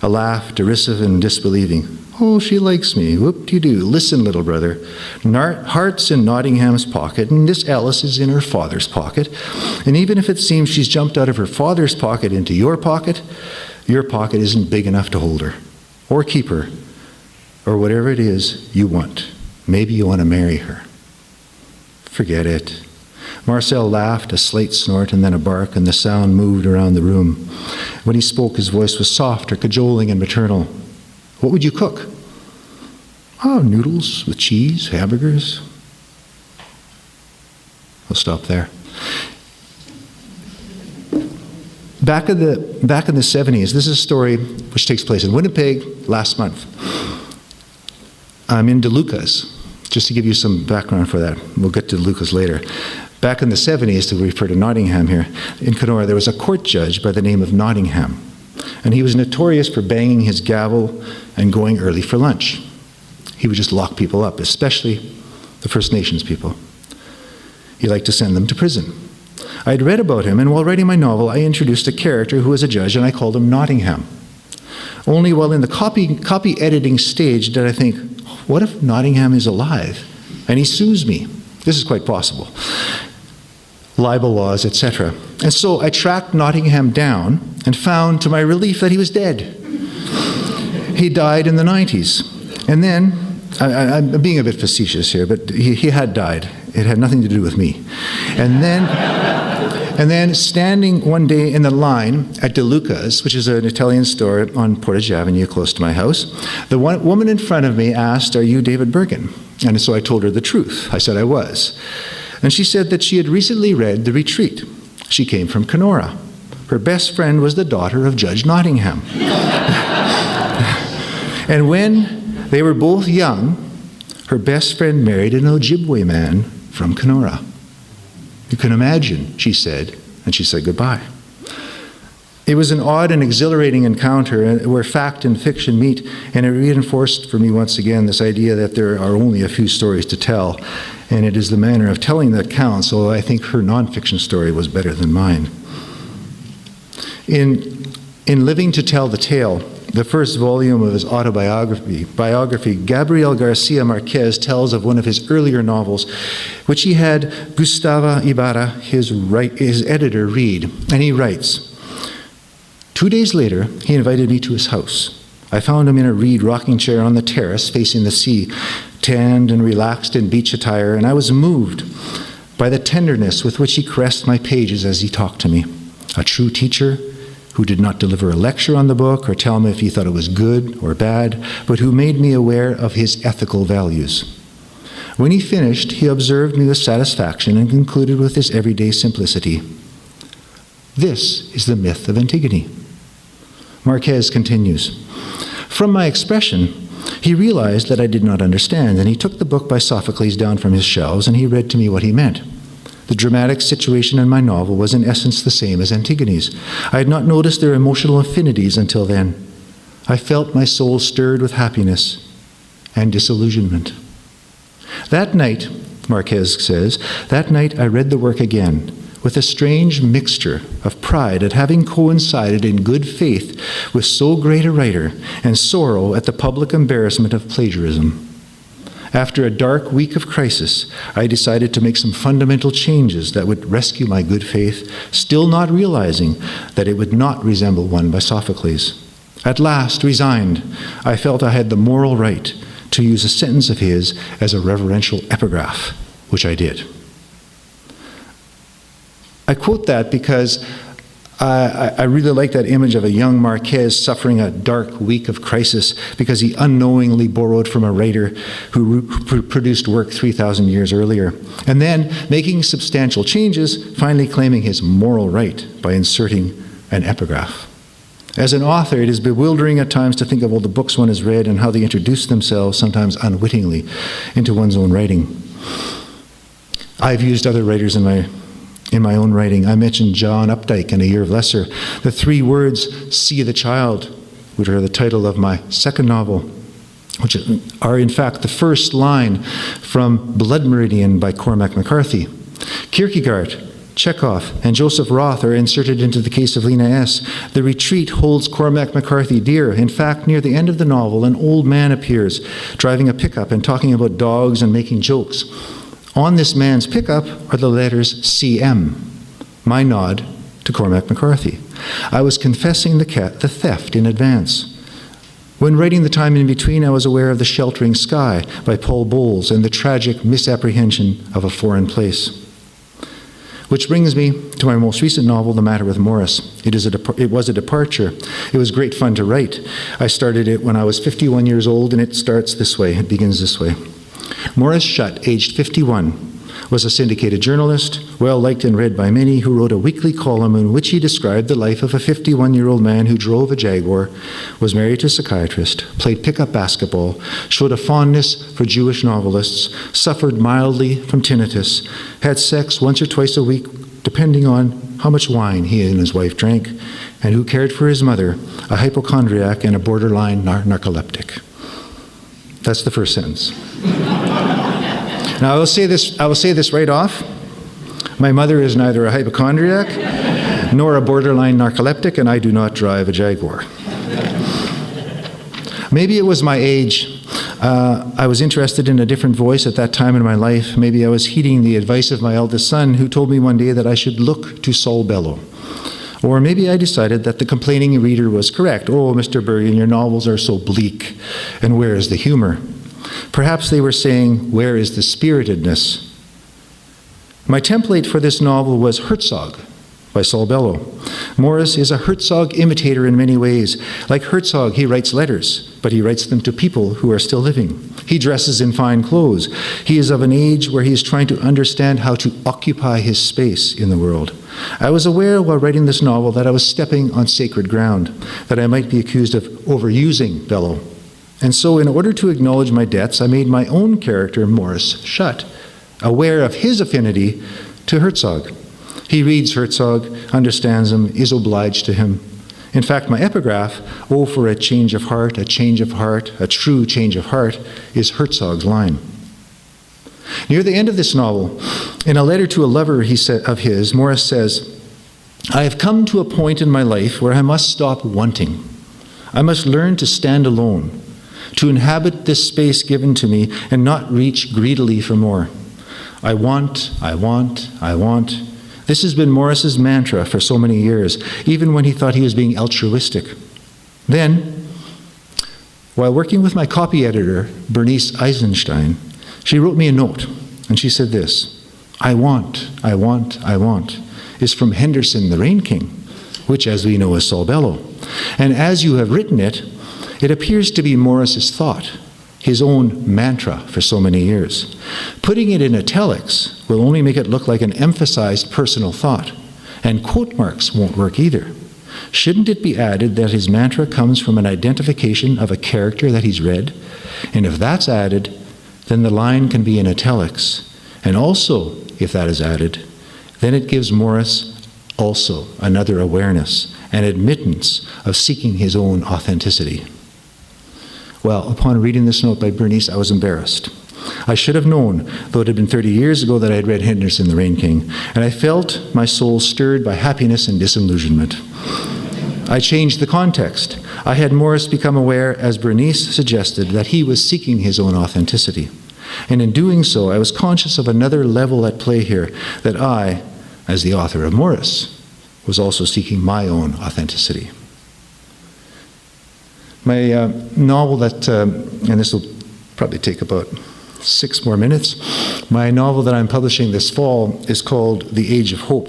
A laugh, derisive and disbelieving. Oh, she likes me. Whoop-de-doo. Listen, little brother. Hart's in Nottingham's pocket, and this Ellis is in her father's pocket. And even if it seems she's jumped out of her father's pocket into your pocket isn't big enough to hold her, or keep her, or whatever it is you want. Maybe you want to marry her. Forget it. Marcel laughed, a slight snort and then a bark, and the sound moved around the room. When he spoke, his voice was softer, cajoling and maternal. What would you cook? Oh, noodles with cheese, hamburgers. We'll stop there. Back in the 70s, this is a story which takes place in Winnipeg last month. I'm in DeLuca's, just to give you some background for that. We'll get to DeLuca's later. Back in the 70s, to refer to Nottingham here, in Kenora, there was a court judge by the name of Nottingham. And he was notorious for banging his gavel and going early for lunch. He would just lock people up, especially the First Nations people. He liked to send them to prison. I had read about him, and while writing my novel, I introduced a character who was a judge, and I called him Nottingham. Only while in the copy editing stage did I think, what if Nottingham is alive and he sues me? This is quite possible. Libel laws, etc. And so I tracked Nottingham down and found, to my relief, that he was dead. He died in the 90s. And then, I'm being a bit facetious here, but he had died. It had nothing to do with me. And then standing one day in the line at DeLuca's, which is an Italian store on Portage Avenue close to my house, the woman in front of me asked, "Are you David Bergen?" And so I told her the truth. I said I was. And she said that she had recently read The Retreat. She came from Kenora. Her best friend was the daughter of Judge Nottingham. And when they were both young, her best friend married an Ojibwe man from Kenora. You can imagine, she said, and she said goodbye. It was an odd and exhilarating encounter where fact and fiction meet, and it reinforced for me once again this idea that there are only a few stories to tell, and it is the manner of telling that counts, although I think her nonfiction story was better than mine. In Living to Tell the Tale, the first volume of his biography, Gabriel Garcia Marquez tells of one of his earlier novels, which he had Gustavo Ibarra, his editor, read, and he writes, 2 days later, he invited me to his house. I found him in a reed rocking chair on the terrace facing the sea, tanned and relaxed in beach attire, and I was moved by the tenderness with which he caressed my pages as he talked to me. A true teacher who did not deliver a lecture on the book or tell me if he thought it was good or bad, but who made me aware of his ethical values. When he finished, he observed me with satisfaction and concluded with this everyday simplicity. This is the myth of Antigone. Marquez continues, from my expression, he realized that I did not understand, and he took the book by Sophocles down from his shelves, and he read to me what he meant. The dramatic situation in my novel was in essence the same as Antigone's. I had not noticed their emotional affinities until then. I felt my soul stirred with happiness and disillusionment. That night, Marquez says, that night I read the work again, with a strange mixture of pride at having coincided in good faith with so great a writer and sorrow at the public embarrassment of plagiarism. After a dark week of crisis, I decided to make some fundamental changes that would rescue my good faith, still not realizing that it would not resemble one by Sophocles. At last, resigned, I felt I had the moral right to use a sentence of his as a reverential epigraph, which I did. I quote that because I really like that image of a young Marquez suffering a dark week of crisis because he unknowingly borrowed from a writer who produced work 3,000 years earlier, and then making substantial changes, finally claiming his moral right by inserting an epigraph. As an author, it is bewildering at times to think of all the books one has read and how they introduce themselves, sometimes unwittingly, into one's own writing. I've used other writers in my own writing. I mentioned John Updike in A Year of Lesser. The three words, see the child, which are the title of my second novel, which are in fact the first line from Blood Meridian by Cormac McCarthy. Kierkegaard, Chekhov, and Joseph Roth are inserted into the case of Lena S. The retreat holds Cormac McCarthy dear. In fact, near the end of the novel, an old man appears, driving a pickup and talking about dogs and making jokes. On this man's pickup are the letters CM, my nod to Cormac McCarthy. I was confessing the theft in advance. When writing The Time in Between, I was aware of The Sheltering Sky by Paul Bowles and the tragic misapprehension of a foreign place. Which brings me to my most recent novel, The Matter with Morris. It was a departure. It was great fun to write. I started it when I was 51 years old, and it starts this way. It begins this way. Morris Shutt, aged 51, was a syndicated journalist, well-liked and read by many, who wrote a weekly column in which he described the life of a 51-year-old man who drove a Jaguar, was married to a psychiatrist, played pickup basketball, showed a fondness for Jewish novelists, suffered mildly from tinnitus, had sex once or twice a week, depending on how much wine he and his wife drank, and who cared for his mother, a hypochondriac and a borderline narcoleptic. That's the first sentence. Now, I will say this right off. My mother is neither a hypochondriac nor a borderline narcoleptic, and I do not drive a Jaguar. Maybe it was my age. I was interested in a different voice at that time in my life. Maybe I was heeding the advice of my eldest son, who told me one day that I should look to Saul Bellow. Or maybe I decided that the complaining reader was correct. Oh, Mr. Bergen, your novels are so bleak, and where is the humor? Perhaps they were saying, where is the spiritedness? My template for this novel was Herzog by Saul Bellow. Morris is a Herzog imitator in many ways. Like Herzog, he writes letters, but he writes them to people who are still living. He dresses in fine clothes. He is of an age where he is trying to understand how to occupy his space in the world. I was aware while writing this novel that I was stepping on sacred ground, that I might be accused of overusing Bellow. And so in order to acknowledge my debts, I made my own character, Morris Shutt, aware of his affinity to Herzog. He reads Herzog, understands him, is obliged to him. In fact, my epigraph, "Oh, for a change of heart, a change of heart, a true change of heart," is Herzog's line. Near the end of this novel, in a letter to a lover of his, Morris says, "I have come to a point in my life where I must stop wanting. I must learn to stand alone, to inhabit this space given to me and not reach greedily for more. I want, I want, I want." This has been Morris's mantra for so many years, even when he thought he was being altruistic. Then, while working with my copy editor, Bernice Eisenstein, she wrote me a note, and she said this, I want, I want, I want, is from Henderson, the Rain King, which, as we know, is Saul Bellow. And as you have written it, it appears to be Morris's thought. his own mantra for so many years. Putting it in italics will only make it look like an emphasized personal thought, and quote marks won't work either. Shouldn't it be added that his mantra comes from an identification of a character that he's read? And if that's added, then the line can be in italics. And also, if that is added, then it gives Morris also another awareness and admittance of seeking his own authenticity. Well, upon reading this note by Bernice, I was embarrassed. I should have known, though it had been 30 years ago that I had read Henderson, The Rain King, and I felt my soul stirred by happiness and disillusionment. I changed the context. I had Morris become aware, as Bernice suggested, that he was seeking his own authenticity. And in doing so, I was conscious of another level at play here, that I, as the author of Morris, was also seeking my own authenticity. My novel that, and this will probably take about 6 more minutes, my novel that I'm publishing this fall is called The Age of Hope.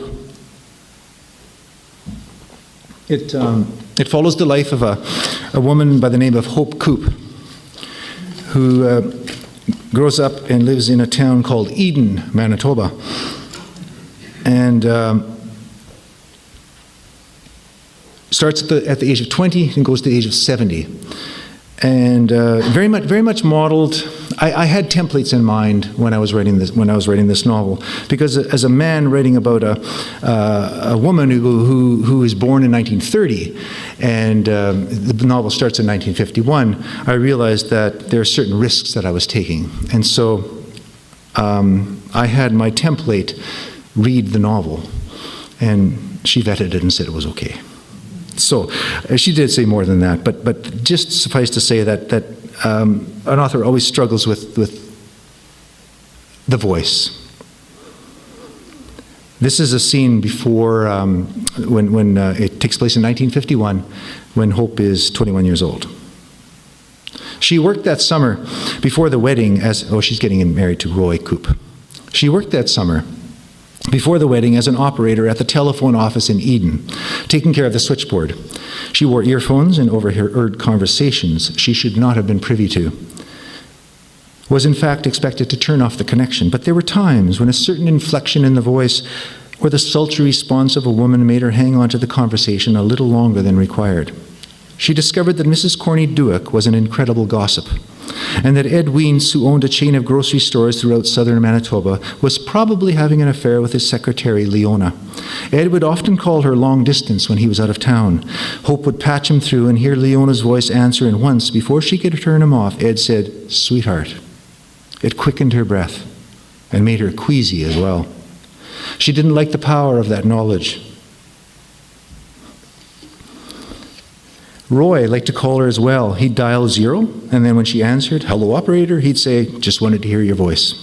It follows the life of a woman by the name of Hope Coop, who grows up and lives in a town called Eden, Manitoba. And starts at the age of 20 and goes to the age of 70. And very much modeled. I had templates in mind when I was writing this novel, because as a man writing about a woman who was born in 1930, and the novel starts in 1951, I realized that there are certain risks that I was taking, and so I had my template read the novel, and she vetted it and said it was okay. So she did say more than that, but just suffice to say that an author always struggles with the voice. This is a scene before when it takes place in 1951, when Hope is 21 years old. She worked that summer before the wedding she's getting married to Roy Coop. She worked that summer before the wedding as an operator at the telephone office in Eden, taking care of the switchboard. She wore earphones and overheard conversations she should not have been privy to. Was in fact expected to turn off the connection, but there were times when a certain inflection in the voice or the sultry response of a woman made her hang on to the conversation a little longer than required. She discovered that Mrs. Corny Duick was an incredible gossip, and that Ed Weens, who owned a chain of grocery stores throughout southern Manitoba, was probably having an affair with his secretary, Leona. Ed would often call her long distance when he was out of town. Hope would patch him through and hear Leona's voice answer, and once, before she could turn him off, Ed said, "Sweetheart." It quickened her breath and made her queasy as well. She didn't like the power of that knowledge. Roy liked to call her as well. He'd dial 0, and then when she answered, "Hello, operator," he'd say, "Just wanted to hear your voice."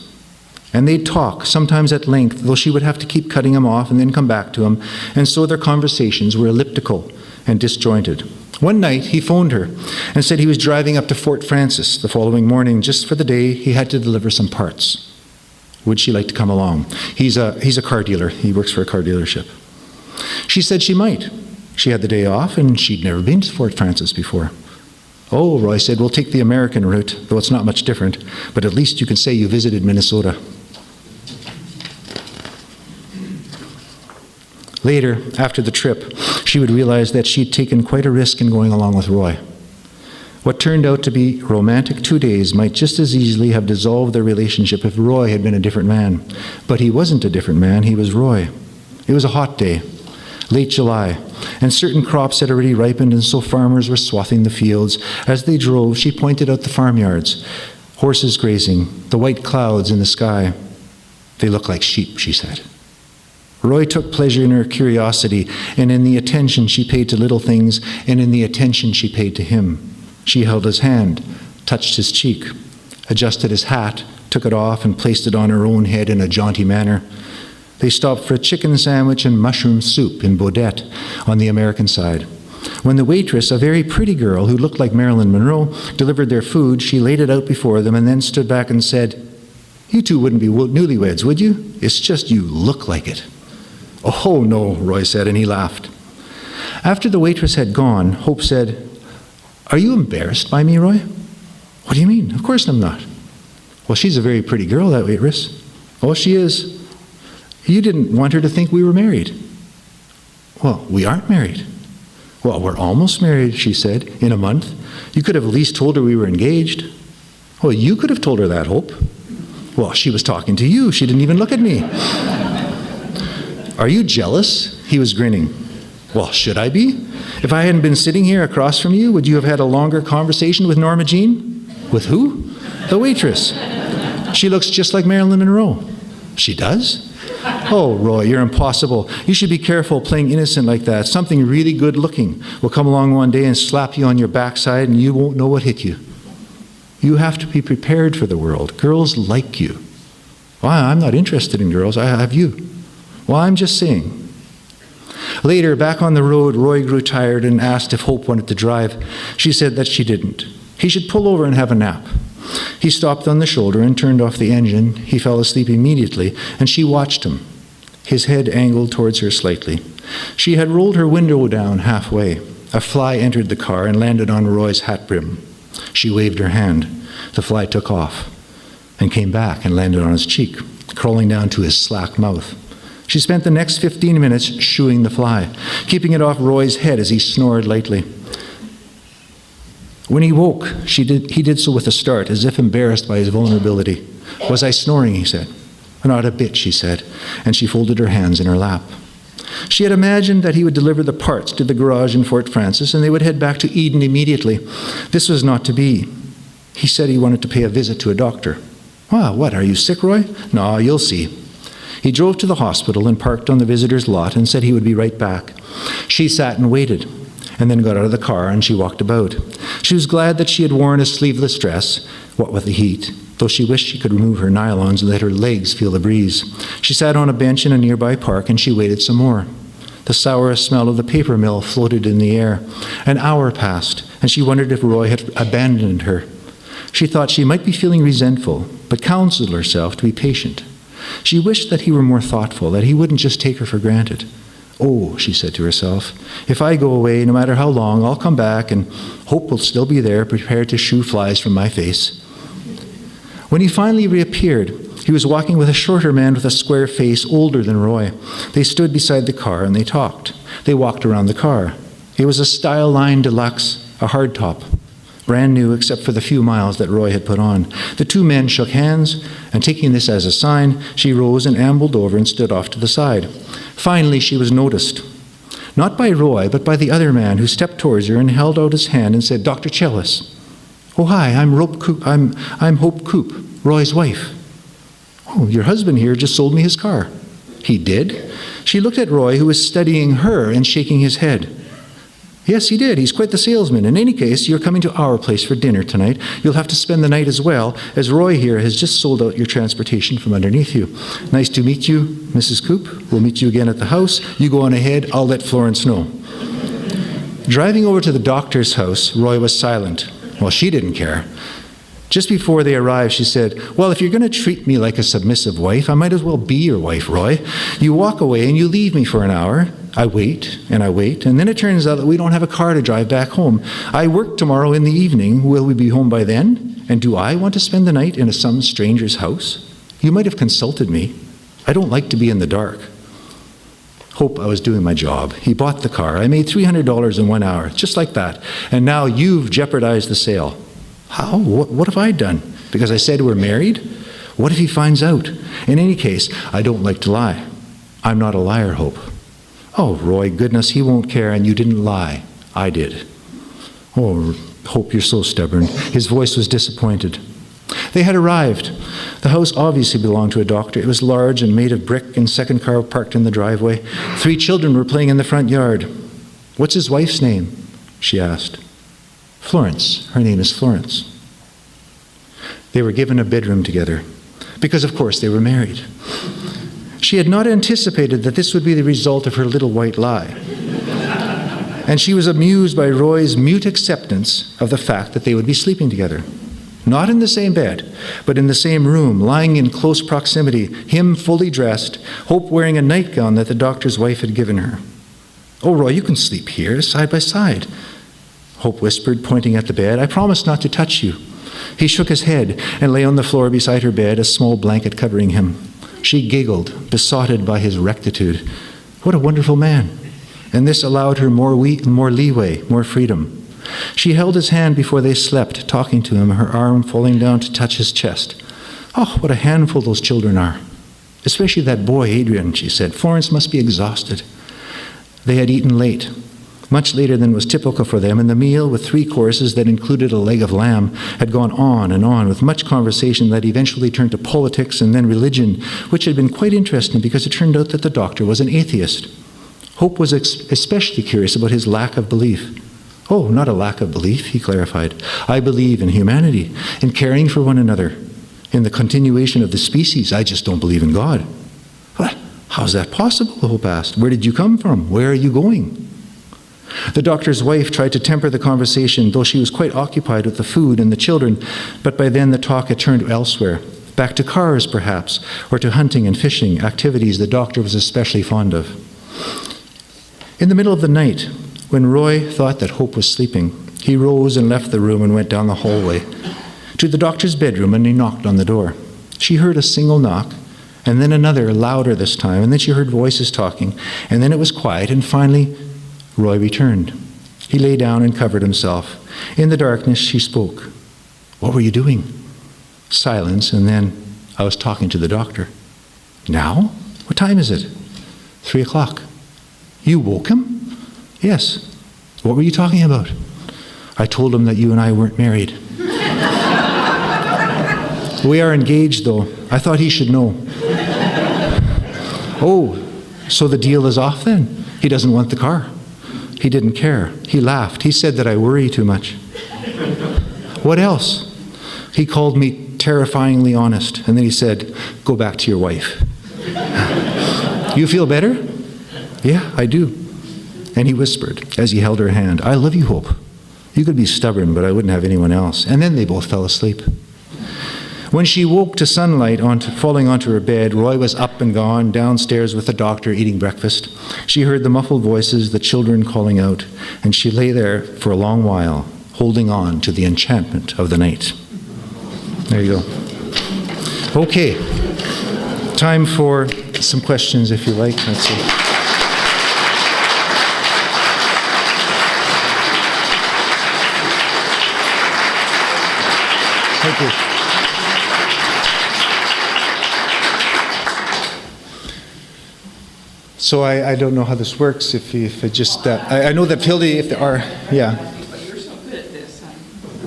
And they'd talk, sometimes at length, though she would have to keep cutting him off and then come back to him, and so their conversations were elliptical and disjointed. One night, he phoned her and said he was driving up to Fort Francis the following morning just for the day. He had to deliver some parts. Would she like to come along? He's a car dealer. He works for a car dealership. She said she might. She had the day off, and she'd never been to Fort Francis before. "Oh," Roy said, "we'll take the American route, though it's not much different, but at least you can say you visited Minnesota." Later, after the trip, she would realize that she'd taken quite a risk in going along with Roy. What turned out to be romantic 2 days might just as easily have dissolved their relationship if Roy had been a different man. But he wasn't a different man, he was Roy. It was a hot day, late July, and certain crops had already ripened, and so farmers were swathing the fields. As they drove, she pointed out the farmyards, horses grazing, the white clouds in the sky. "They look like sheep," she said. Roy took pleasure in her curiosity and in the attention she paid to little things and in the attention she paid to him. She held his hand, touched his cheek, adjusted his hat, took it off and placed it on her own head in a jaunty manner. They stopped for a chicken sandwich and mushroom soup in Baudette on the American side. When the waitress, a very pretty girl who looked like Marilyn Monroe, delivered their food, she laid it out before them and then stood back and said, "You two wouldn't be newlyweds, would you? It's just you look like it." "Oh, no," Roy said, and he laughed. After the waitress had gone, Hope said, "Are you embarrassed by me, Roy?" What do you mean? Of course I'm not. Well, she's a very pretty girl, that waitress. Oh, she is. You didn't want her to think we were married. Well, we aren't married. Well, we're almost married, she said, in a month. You could have at least told her we were engaged. Well, you could have told her that, Hope. Well, she was talking to you. She didn't even look at me. Are you jealous? He was grinning. Well, should I be? If I hadn't been sitting here across from you, would you have had a longer conversation with Norma Jean? With who? The waitress. She looks just like Marilyn Monroe. She does? Oh, Roy, you're impossible. You should be careful playing innocent like that. Something really good looking will come along one day and slap you on your backside and you won't know what hit you. You have to be prepared for the world. Girls like you. Well, I'm not interested in girls. I have you. Well, I'm just saying. Later, back on the road, Roy grew tired and asked if Hope wanted to drive. She said that she didn't. He should pull over and have a nap. He stopped on the shoulder and turned off the engine. He fell asleep immediately, and she watched him, his head angled towards her slightly. She had rolled her window down halfway. A fly entered the car and landed on Roy's hat brim. She waved her hand. The fly took off and came back and landed on his cheek, crawling down to his slack mouth. She spent the next 15 minutes shooing the fly, keeping it off Roy's head as he snored lightly. When he woke, he did so with a start, as if embarrassed by his vulnerability. Was I snoring, he said. Not a bit, she said, and she folded her hands in her lap. She had imagined that he would deliver the parts to the garage in Fort Francis and they would head back to Eden immediately. This was not to be. He said he wanted to pay a visit to a doctor. Well, what, are you sick, Roy? No, you'll see. He drove to the hospital and parked on the visitor's lot and said he would be right back. She sat and waited, and then got out of the car and she walked about. She was glad that she had worn a sleeveless dress, what with the heat, though she wished she could remove her nylons and let her legs feel the breeze. She sat on a bench in a nearby park and she waited some more. The sour smell of the paper mill floated in the air. An hour passed, and she wondered if Roy had abandoned her. She thought she might be feeling resentful, but counseled herself to be patient. She wished that he were more thoughtful, that he wouldn't just take her for granted. Oh, she said to herself, if I go away, no matter how long, I'll come back and Hope will still be there, prepared to shoo flies from my face. When he finally reappeared, he was walking with a shorter man with a square face, older than Roy. They stood beside the car and they talked. They walked around the car. It was a Style Line Deluxe, a hardtop, brand new except for the few miles that Roy had put on. The two men shook hands, and taking this as a sign, she rose and ambled over and stood off to the side. Finally, she was noticed. Not by Roy, but by the other man who stepped towards her and held out his hand and said, Dr. Chellis. Oh, hi, I'm Hope Coop, Roy's wife. Oh, your husband here just sold me his car. He did? She looked at Roy, who was studying her and shaking his head. Yes, he did. He's quite the salesman. In any case, you're coming to our place for dinner tonight. You'll have to spend the night as well, as Roy here has just sold out your transportation from underneath you. Nice to meet you, Mrs. Coop. We'll meet you again at the house. You go on ahead. I'll let Florence know. Driving over to the doctor's house, Roy was silent. Well, she didn't care. Just before they arrived, she said, well, if you're going to treat me like a submissive wife, I might as well be your wife, Roy. You walk away and you leave me for an hour. I wait, and then it turns out that we don't have a car to drive back home. I work tomorrow in the evening. Will we be home by then? And do I want to spend the night in some stranger's house? You might have consulted me. I don't like to be in the dark. Hope I was doing my job. He bought the car. I made $300 in 1 hour, just like that. And now you've jeopardized the sale. How? What have I done? Because I said we're married? What if he finds out? In any case, I don't like to lie. I'm not a liar, Hope. Oh, Roy, goodness, he won't care, and you didn't lie. I did. Oh, Hope, you're so stubborn. His voice was disappointed. They had arrived. The house obviously belonged to a doctor. It was large and made of brick, and second car parked in the driveway. 3 children were playing in the front yard. What's his wife's name? She asked. Florence. Her name is Florence. They were given a bedroom together, because of course they were married. She had not anticipated that this would be the result of her little white lie. And she was amused by Roy's mute acceptance of the fact that they would be sleeping together. Not in the same bed, but in the same room, lying in close proximity, him fully dressed, Hope wearing a nightgown that the doctor's wife had given her. Oh, Roy, you can sleep here, side by side, Hope whispered, pointing at the bed. I promise not to touch you. He shook his head and lay on the floor beside her bed, a small blanket covering him. She giggled, besotted by his rectitude. What a wonderful man. And this allowed her more leeway, more freedom. She held his hand before they slept, talking to him, her arm falling down to touch his chest. Oh, what a handful those children are. Especially that boy, Adrian, she said. Florence must be exhausted. They had eaten late, much later than was typical for them, and the meal, with 3 courses that included a leg of lamb, had gone on and on, with much conversation that eventually turned to politics and then religion, which had been quite interesting because it turned out that the doctor was an atheist. Hope was especially curious about his lack of belief. Oh, not a lack of belief, he clarified. I believe in humanity, in caring for one another, in the continuation of the species. I just don't believe in God. What? How's that possible? Hope asked. Where did you come from? Where are you going? The doctor's wife tried to temper the conversation, though she was quite occupied with the food and the children, but by then the talk had turned elsewhere. Back to cars, perhaps, or to hunting and fishing, activities the doctor was especially fond of. In the middle of the night, when Roy thought that Hope was sleeping, he rose and left the room and went down the hallway to the doctor's bedroom, and he knocked on the door. She heard a single knock, and then another, louder this time, and then she heard voices talking, and then it was quiet, and finally Roy returned. He lay down and covered himself. In the darkness, she spoke. What were you doing? Silence, and then I was talking to the doctor. Now? What time is it? 3:00. You woke him? Yes. What were you talking about? I told him that you and I weren't married. We are engaged, though. I thought he should know. Oh, so the deal is off then? He doesn't want the car. He didn't care. He laughed. He said that I worry too much. What else? He called me terrifyingly honest, and then he said, go back to your wife. You feel better? Yeah, I do. And he whispered, as he held her hand, I love you, Hope. You could be stubborn, but I wouldn't have anyone else. And then they both fell asleep. When she woke to sunlight falling onto her bed, Roy was up and gone, downstairs with the doctor eating breakfast. She heard the muffled voices, the children calling out, and she lay there for a long while, holding on to the enchantment of the night. There you go. Okay. Time for some questions, if you like. Let's see. Thank you. So I don't know how this works. If it just I know that Hildy, if there are, yeah. But you're so good at this.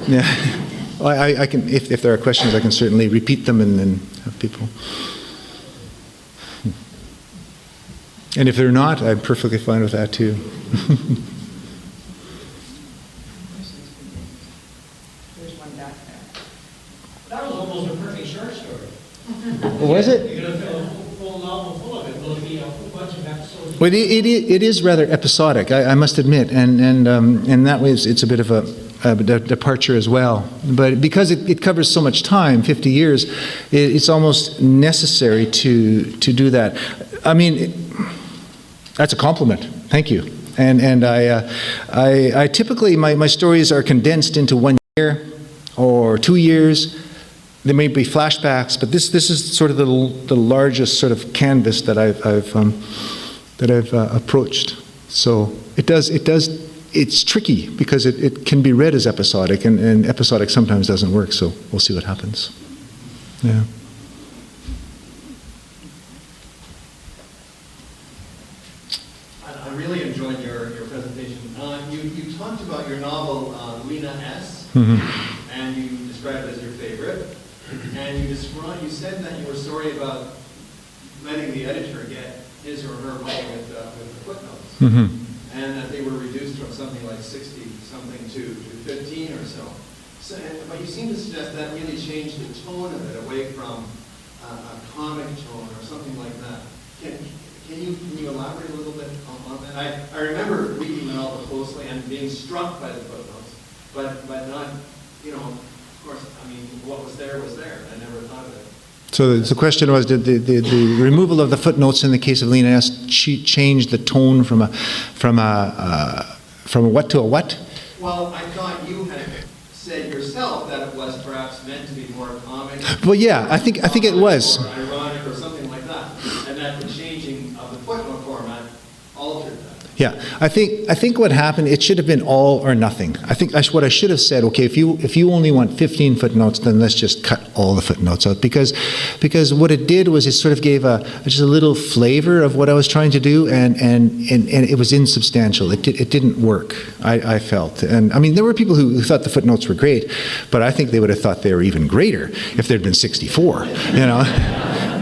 Yeah. Well, I can, if there are questions, I can certainly repeat them and then have people. And if they're not, I'm perfectly fine with that too. There's one back there. That was almost a perfect short story. Was it? You're going to fill a full novel full of it. There'll be a whole bunch of episodes. Well, it is rather episodic, I must admit, and in that way it's a bit of a departure as well. But because it covers so much time, 50 years, it's almost necessary to do that. I mean, that's a compliment. Thank you. And I typically my stories are condensed into 1 year or 2 years. There may be flashbacks, but this is sort of the largest sort of canvas that I've approached. So it's tricky because it can be read as episodic, and episodic sometimes doesn't work. So we'll see what happens. Yeah. I really enjoyed your presentation. You talked about your novel, Lena S., Mm-hmm. and you described it as your favorite. And you said that you were sorry about letting the editor get his or her way with the footnotes. Mm-hmm. And that they were reduced from something like 60-something to 15 or so. But you seem to suggest that really changed the tone of it away from a comic tone or something like that. Can you elaborate a little bit on that? I remember reading the novel closely and being struck by the footnotes, but not, of course, I mean, what was there was there. I never thought of it. So the question was, did the removal of the footnotes in the case of Lena S. change the tone from a what to a what? Well, I thought you had said yourself that it was perhaps meant to be more comic. Well, yeah, I think it was. Or ironic or something like that. And that the changing of the footnote format altered that. Yeah, I think what happened, it should have been all or nothing. I think what I should have said, okay, if you only want 15 footnotes, then let's just cut all the footnotes out, because what it did was it sort of gave just a little flavor of what I was trying to do, and it was insubstantial. It didn't work, I felt. And I mean, there were people who thought the footnotes were great, but I think they would have thought they were even greater if there'd been 64, you know.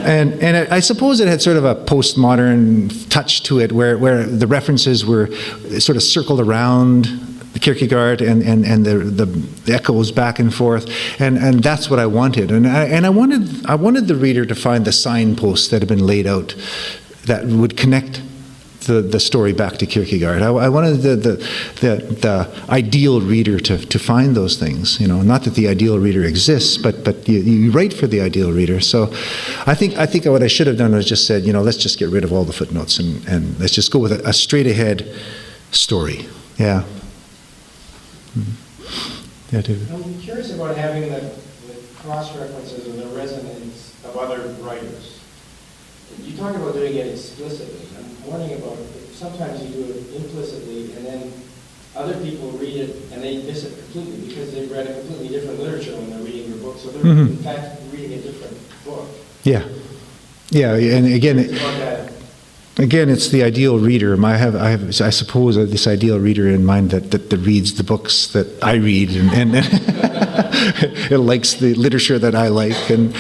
And I suppose it had sort of a postmodern touch to it, where the references were sort of circled around the Kierkegaard and the echoes back and forth, and that's what I wanted. And I wanted the reader to find the signposts that had been laid out that would connect the story back to Kierkegaard. I wanted the ideal reader to find those things. You know, not that the ideal reader exists, but you write for the ideal reader. So I think what I should have done was just said, you know, let's just get rid of all the footnotes and let's just go with a straight ahead story. Yeah. Yeah, David. I'm curious about having the cross references or the resonance of other writers. You talk about doing it explicitly. I'm wondering about, sometimes you do it implicitly, and then other people read it and they miss it completely because they've read a completely different literature when they're reading your book. So they're in fact reading a different book. Yeah. Yeah, and again, It's about that. again, it's the ideal reader. I suppose, this ideal reader in mind that reads the books that I read and it likes the literature that I like and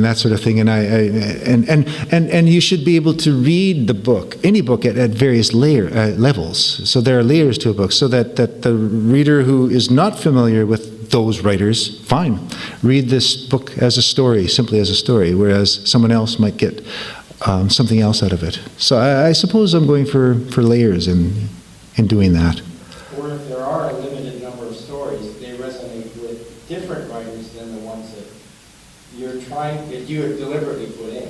that sort of thing. And you should be able to read the book, any book, at various levels. So there are layers to a book, so that the reader who is not familiar with those writers, fine, read this book as a story, simply as a story, whereas someone else might get something else out of it. So I suppose I'm going for layers in doing that. Or if there are a limited number of stories, they resonate with different writers than the ones that you have deliberately put in.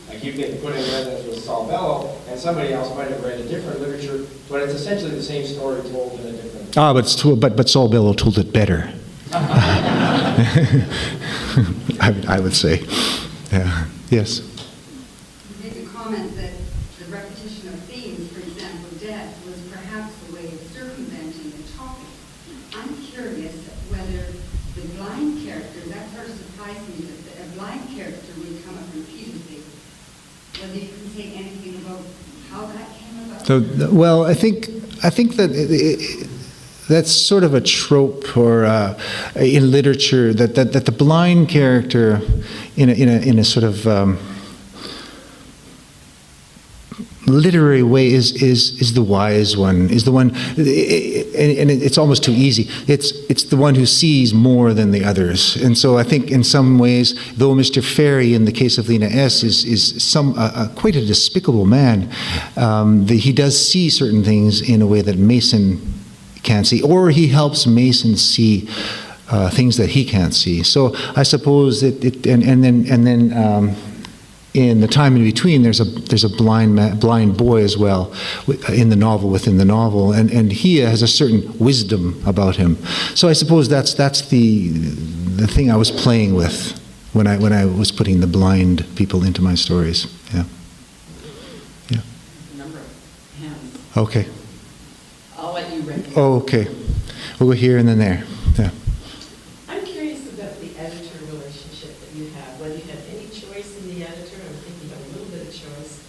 Like you've been putting resonance with Saul Bellow, and somebody else might have read a different literature, but it's essentially the same story told in a different. But Saul Bellow told it better. I would say. Yeah. Yes. You made the comment that the repetition of themes, for example, death, was perhaps a way of circumventing the topic. I'm curious whether the blind character, that sort of surprised me, that a blind character would come up repeatedly. Whether you can say anything about how that came about? Well, I think that that's sort of a trope, or in literature, that the blind character, in a sort of literary way, is the wise one, is the one, and it's almost too easy. It's the one who sees more than the others, and so I think in some ways, though Mr. Ferry, in the case of Lena S., is quite a despicable man, he does see certain things in a way that Mason can't see, or he helps Mason see things that he can't see. So I suppose that and then in the time in between, there's a blind boy as well within the novel, and he has a certain wisdom about him. So I suppose that's the thing I was playing with when I was putting the blind people into my stories. Yeah. Yeah. Number of hands. Okay. I'll let you read. Oh, okay. We'll go here and then there. Yeah. I'm curious about the editor relationship that you have, whether you have any choice in the editor. I'm thinking about a little bit of choice,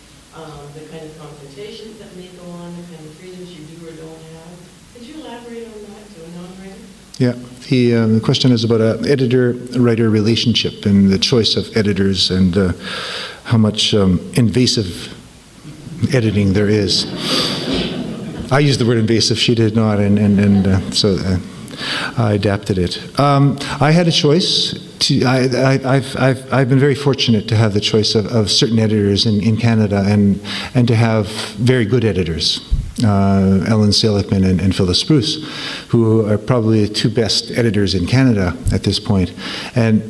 the kind of confrontations that may go on, the kind of freedoms you do or don't have. Could you elaborate on that to a non-writer? Yeah. The question is about an editor-writer relationship and the choice of editors and how much invasive editing there is. I used the word invasive, she did not, and so I adapted it. I had a choice. I've been very fortunate to have the choice of certain editors in Canada and to have very good editors, Ellen Seligman and Phyllis Bruce, who are probably the two best editors in Canada at this point. And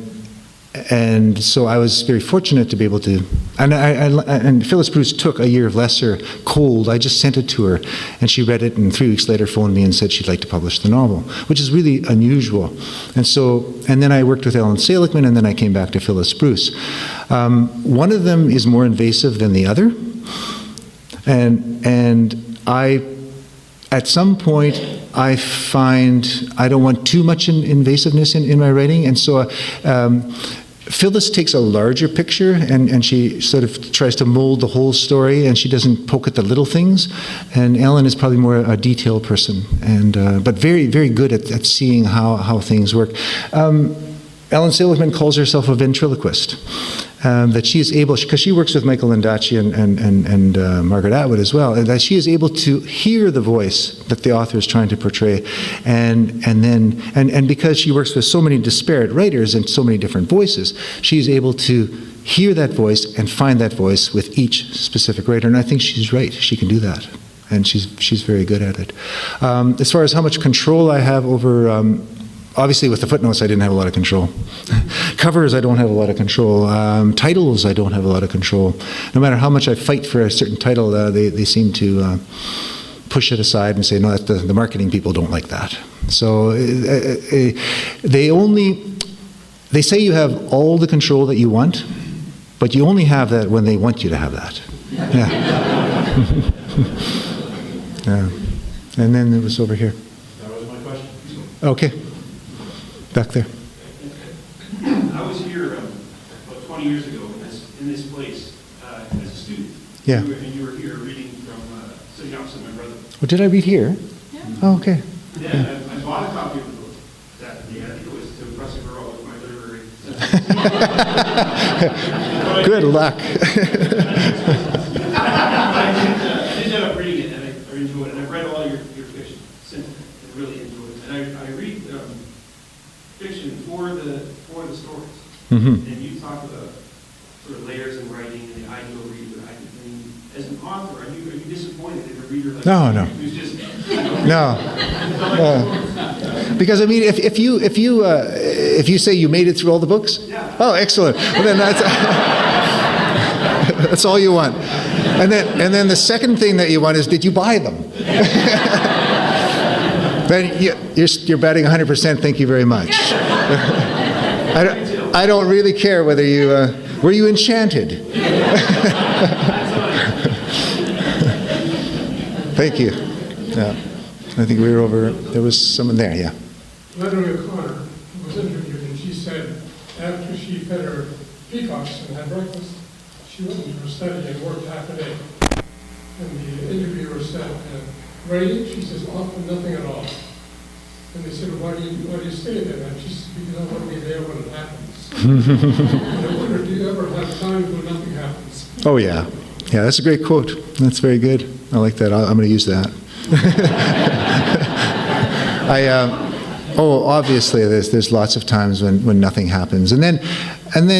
And so I was very fortunate to be able to, and Phyllis Bruce took A Year of Lesser cold. I just sent it to her, and she read it, and 3 weeks later phoned me and said she'd like to publish the novel, which is really unusual. And then I worked with Ellen Seligman, and then I came back to Phyllis Bruce. One of them is more invasive than the other, and at some point, I find I don't want too much invasiveness in my writing, and so Phyllis takes a larger picture, and she sort of tries to mold the whole story, and she doesn't poke at the little things. And Ellen is probably more a detail person, but very, very good at seeing how things work. Ellen Seligman calls herself a ventriloquist. That she is able, because she works with Michael Landacci and Margaret Atwood as well, and that she is able to hear the voice that the author is trying to portray, and because she works with so many disparate writers and so many different voices, she's able to hear that voice and find that voice with each specific writer, and I think she's right. She can do that, and she's very good at it. As far as how much control I have over. Obviously, with the footnotes, I didn't have a lot of control. Covers, I don't have a lot of control. Titles, I don't have a lot of control. No matter how much I fight for a certain title, they seem to push it aside and say, no, the marketing people don't like that. So they say you have all the control that you want, but you only have that when they want you to have that. Yeah. Yeah. And then it was over here. That was my question. Okay. Back there. I was here about 20 years ago in this place as a student. Yeah. And you were here reading from, sitting opposite my brother. Well, did I read here? Yeah. Oh, okay. Yeah, I bought a copy of the book that day. I think it was to impress a girl with my literary sense. Good luck. I did end up reading it, and I enjoyed it. And I've read all your fiction since, and really enjoyed it. And I read fiction for the stories. Mm-hmm. And you talk about sort of layers in writing and the ideal reader. I mean, as an author, are you disappointed in a reader like No. who's just No. Because I mean, if you say you made it through all the books, Yeah. oh, excellent. Well, then that's that's all you want. And then the second thing that you want is, did you buy them? Then you're batting 100%. Thank you very much. I don't really care whether you were you enchanted. Thank you. Yeah. I think we were over. There was someone there. Yeah. Letter O'Connor was interviewed, and she said after she fed her peacocks and had breakfast, she went into her study and worked half a day. And the interviewer said, writing? She says, often nothing at all. And they said, why do you stay there? And she said, because I want to be there when it happens. And I wonder, do you ever have times when nothing happens? Oh yeah. Yeah, that's a great quote. That's very good. I like that. I'm going to use that. Obviously, there's lots of times when nothing happens, and then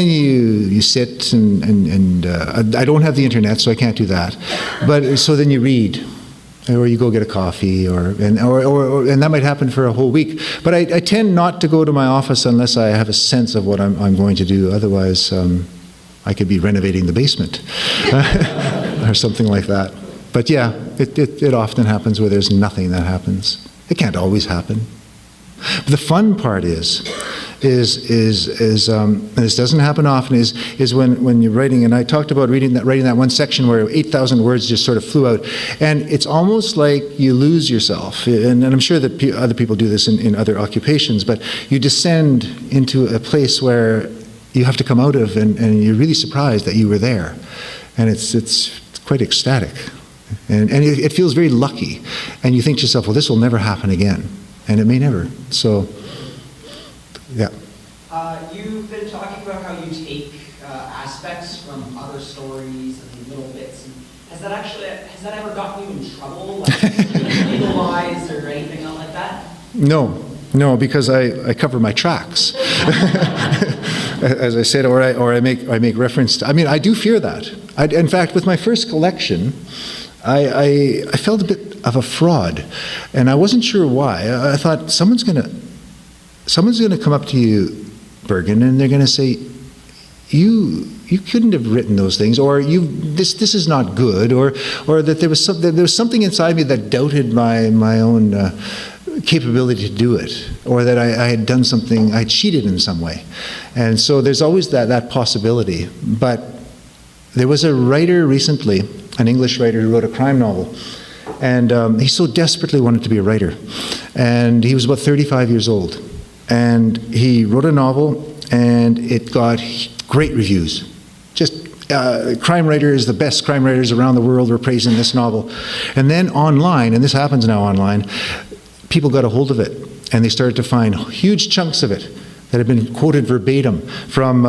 you sit and I don't have the internet, so I can't do that. But so then you read, or you go get a coffee, or that might happen for a whole week. But I tend not to go to my office unless I have a sense of what I'm going to do. Otherwise, I could be renovating the basement or something like that. But yeah, it often happens where there's nothing that happens. It can't always happen. But the fun part is and this doesn't happen often, is when you're writing, and I talked about writing that one section where 8,000 words just sort of flew out, and it's almost like you lose yourself, and I'm sure that other people do this in other occupations, but you descend into a place where you have to come out of, and you're really surprised that you were there, and it's quite ecstatic, and it feels very lucky, and you think to yourself, well, this will never happen again, and it may never. So, yeah. You've been talking about how you take aspects from other stories and little bits. And has that ever gotten you in trouble, like legal-wise or anything like that? No, because I cover my tracks, as I said, or I make reference to. I mean, I do fear that. In fact, with my first collection, I felt a bit of a fraud, and I wasn't sure why. I thought someone's gonna come up to you, Bergen, and they're gonna say, you couldn't have written those things, or this is not good, or that there was something inside me that doubted my own capability to do it, or that I had done something, I cheated in some way. And so there's always that possibility. But there was a writer recently, an English writer, who wrote a crime novel, and he so desperately wanted to be a writer. And he was about 35 years old. And he wrote a novel, and it got great reviews. Just crime writers, the best crime writers around the world were praising this novel. And then online, and this happens now online, people got a hold of it, and they started to find huge chunks of it that had been quoted verbatim from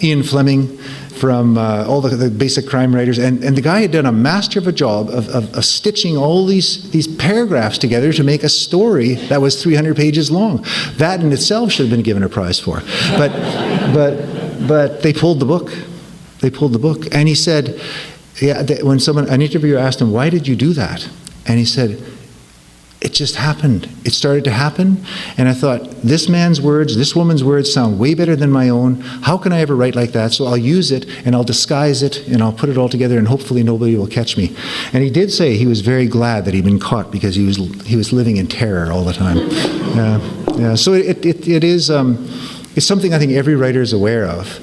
Ian Fleming, from all the basic crime writers. And the guy had done a master of a job of stitching all these paragraphs together to make a story that was 300 pages long. That in itself should have been given a prize for. But they pulled the book. They pulled the book. And he said, when an interviewer asked him, why did you do that? And he said, it just happened. It started to happen, and I thought, this man's words, this woman's words sound way better than my own. How can I ever write like that? So I'll use it, and I'll disguise it, and I'll put it all together, and hopefully nobody will catch me. And he did say he was very glad that he'd been caught, because he was living in terror all the time. Yeah. So it is it's something I think every writer is aware of.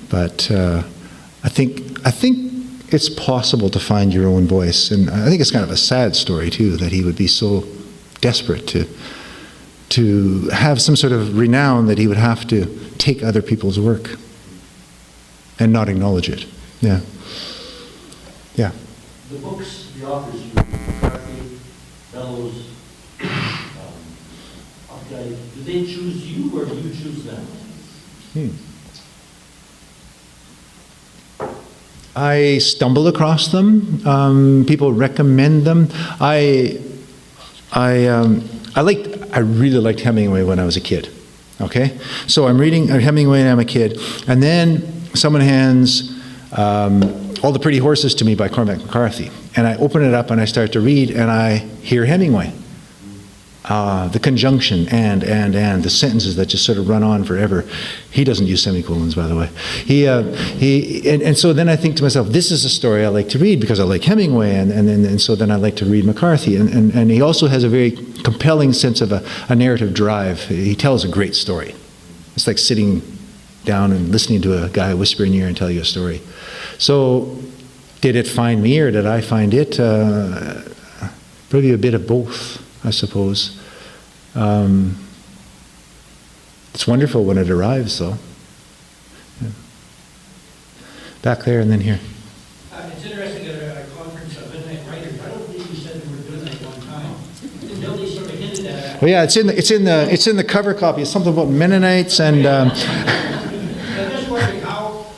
But I think it's possible to find your own voice. And I think it's kind of a sad story, too, that he would be so desperate to have some sort of renown that he would have to take other people's work and not acknowledge it. Yeah. Yeah. The books, the authors, McCarthy, Bellows, do they choose you or do you choose them? I stumble across them. People recommend them. I really liked Hemingway when I was a kid. Okay, so I'm reading Hemingway and I'm a kid, and then someone hands All the Pretty Horses to me by Cormac McCarthy, and I open it up and I start to read, and I hear Hemingway. The conjunction and the sentences that just sort of run on forever. He doesn't use semicolons, by the way. And so then I think to myself, this is a story I like to read because I like Hemingway, and so then I like to read McCarthy. And he also has a very compelling sense of a narrative drive. He tells a great story. It's like sitting down and listening to a guy whisper in your ear and tell you a story. So did it find me or did I find it? Probably a bit of both, I suppose. It's wonderful when it arrives, though. Yeah. Back there and then here. It's interesting at a conference of Mennonite writers. I don't believe you said we were doing that one time. Billy sort of hinted at it. Oh yeah, it's in the cover copy. It's something about Mennonites and. I'm just wondering how,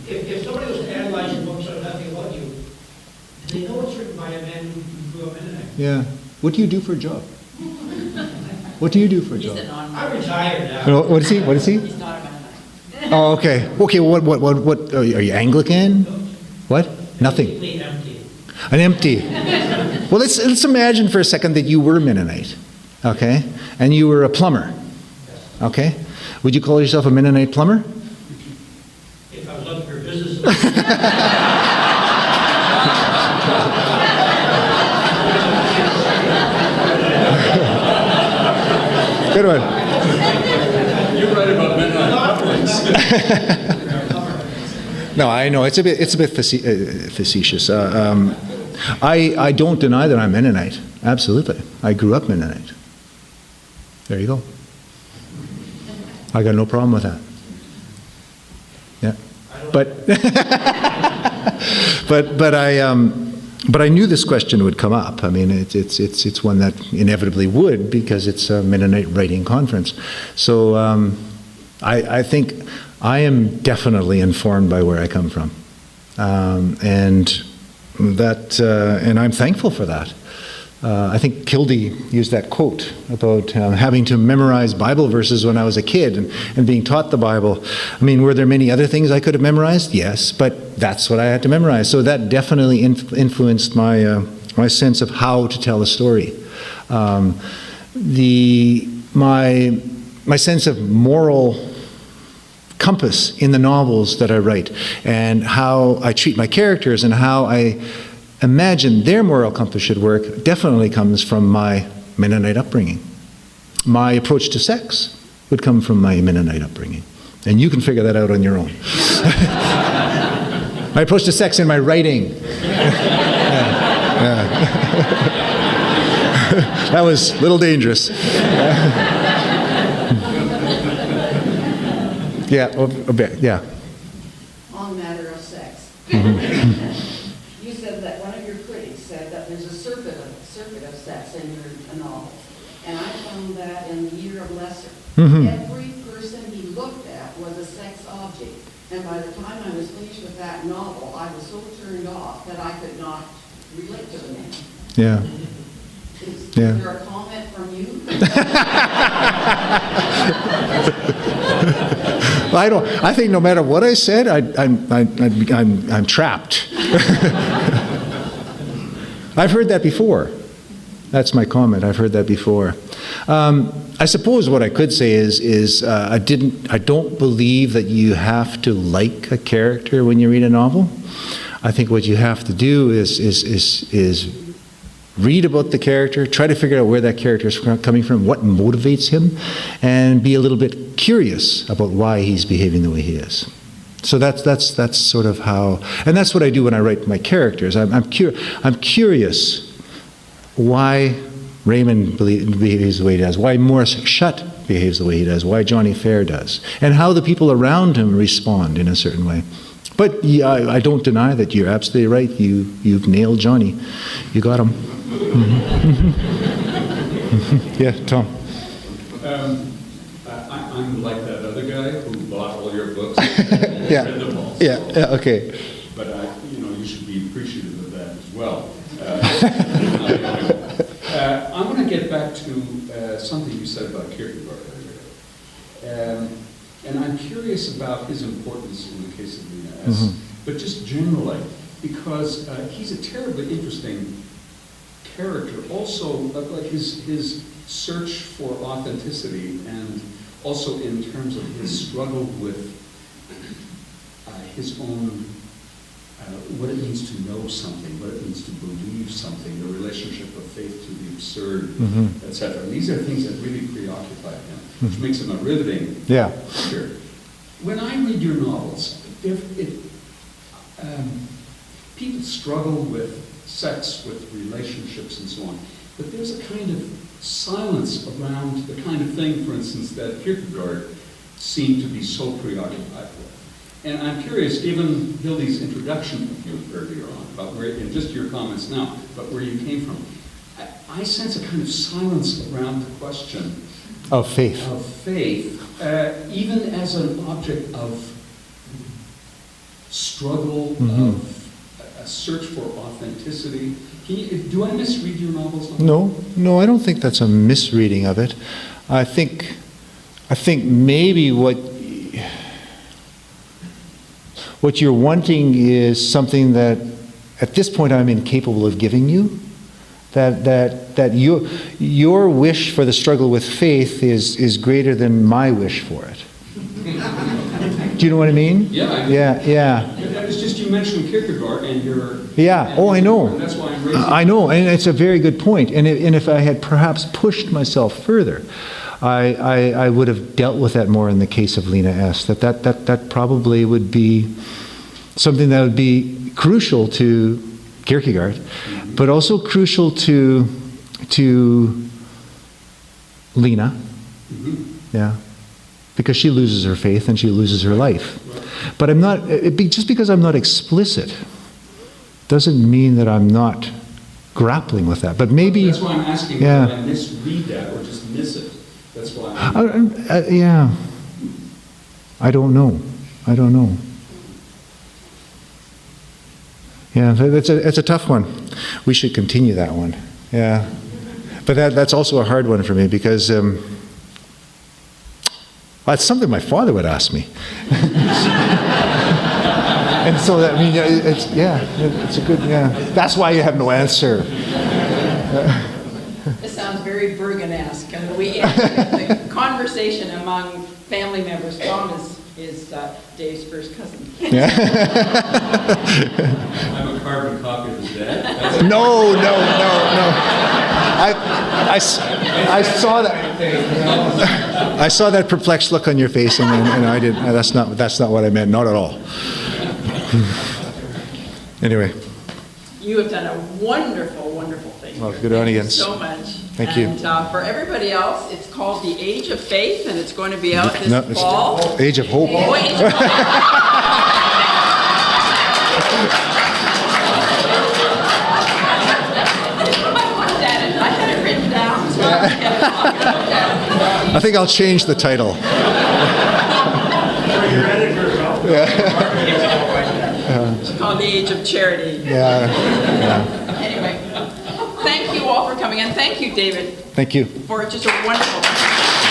if somebody was to analyze your books or nothing about you, do they know it's written by a man who grew up Mennonite? Yeah. What do you do for a job? What do you do for a job? I'm retired now. What is he? What is he? He's not a Mennonite. Oh, okay. Okay. What? Are you Anglican? What? Nothing. Completely empty. An empty. Well, let's imagine for a second that you were Mennonite, okay, and you were a plumber, okay. Would you call yourself a Mennonite plumber? If I was looking for business. Good one. You're right about Mennonite. No, I know it's a bit facetious. I don't deny that I'm Mennonite. Absolutely, I grew up Mennonite. There you go. I got no problem with that. Yeah, but I knew this question would come up. I mean, it's one that inevitably would because it's a Mennonite writing conference. So I think I am definitely informed by where I come from, and I'm thankful for that. I think Kildee used that quote about having to memorize Bible verses when I was a kid and being taught the Bible. I mean, were there many other things I could have memorized? Yes, but that's what I had to memorize. So that definitely influenced my sense of how to tell a story. My sense of moral compass in the novels that I write, and how I treat my characters and how I imagine their moral compass should work definitely comes from my Mennonite upbringing. My approach to sex would come from my Mennonite upbringing. And you can figure that out on your own. My approach to sex in my writing. That was a little dangerous. Yeah, a bit, yeah. On the matter of sex. You said that one of your critics said that there's a circuit of sex in your novels. And I found that in The Year of Lesser. Every person he looked at was a sex object. And by the time I was finished with that novel, I was so turned off that I could not relate to the man. Yeah. Is Yeah. there a comment from you? I think no matter what I said, I'm trapped. I've heard that before. That's my comment. I've heard that before. I suppose what I could say is I don't believe that you have to like a character when you read a novel. I think what you have to do is read about the character, try to figure out where that character is coming from, what motivates him, and be a little bit curious about why he's behaving the way he is. So that's sort of how, and that's what I do when I write my characters. I'm curious why Raymond behaves the way he does, why Morris Shutt behaves the way he does, why Johnny Fair does, and how the people around him respond in a certain way. But yeah, I don't deny that you're absolutely right. You've nailed Johnny. You got him. Yeah, Tom. I'm like that other guy who bought all your books and Yeah. read them all. Yeah, okay. But you should be appreciative of that as well. I want to get back to something you said about Kierkegaard earlier. And I'm curious about his importance in the case of Lena S., but just generally, because he's a terribly interesting character. Also, like his search for authenticity, and also in terms of his struggle with his own, what it means to know something, what it means to believe something, the relationship of faith to the absurd, etc. And these are things that really preoccupy him, which makes him a riveting figure. When I read your novels, people struggle with sex, with relationships, and so on. But there's a kind of silence around the kind of thing, for instance, that Kierkegaard seemed to be so preoccupied with. And I'm curious, given Hildy's introduction of you earlier on, about where, and just your comments now, about where you came from, I sense a kind of silence around the question of faith. Even as an object of struggle, of a search for authenticity. Do I misread your novels? No, I don't think that's a misreading of it. I think maybe what you're wanting is something that at this point I'm incapable of giving you. That your wish for the struggle with faith is greater than my wish for it. Do you know what I mean? Yeah. Yeah. It's just you mentioned Kierkegaard and your... Yeah, I know. That's why I'm raising... I know, and it's a very good point. And if I had perhaps pushed myself further, I would have dealt with that more in the case of Lena S. That probably would be something that would be crucial to Kierkegaard, but also crucial to Lena. Yeah. Because she loses her faith and she loses her life. But I'm not, just because I'm not explicit doesn't mean that I'm not grappling with that. But maybe... That's why I'm asking whether I misread that or just miss it. That's why yeah. I don't know. Yeah, it's a tough one. We should continue that one. Yeah. But that's also a hard one for me because... that's something my father would ask me. And so, it's a good, that's why you have no answer. This sounds very Bergen-esque. And the conversation among family members, Tom is is Dave's first cousin. I'm a carbon copy of his dad. No. I saw that. I saw that perplexed look on your face, and I did. That's not what I meant. Not at all. Anyway. You have done a wonderful, wonderful thing. Well, good audience. Thank you so much. Thank you. And for everybody else, it's called The Age of Faith, and it's going to be out this No, it's fall. Age of Hope. Oh, Age of Hope. I had it written down. So I think I'll change the title. It's called The Age of Charity. Yeah. Anyway, thank you all for coming, and thank you, David, Thank you. for just a wonderful.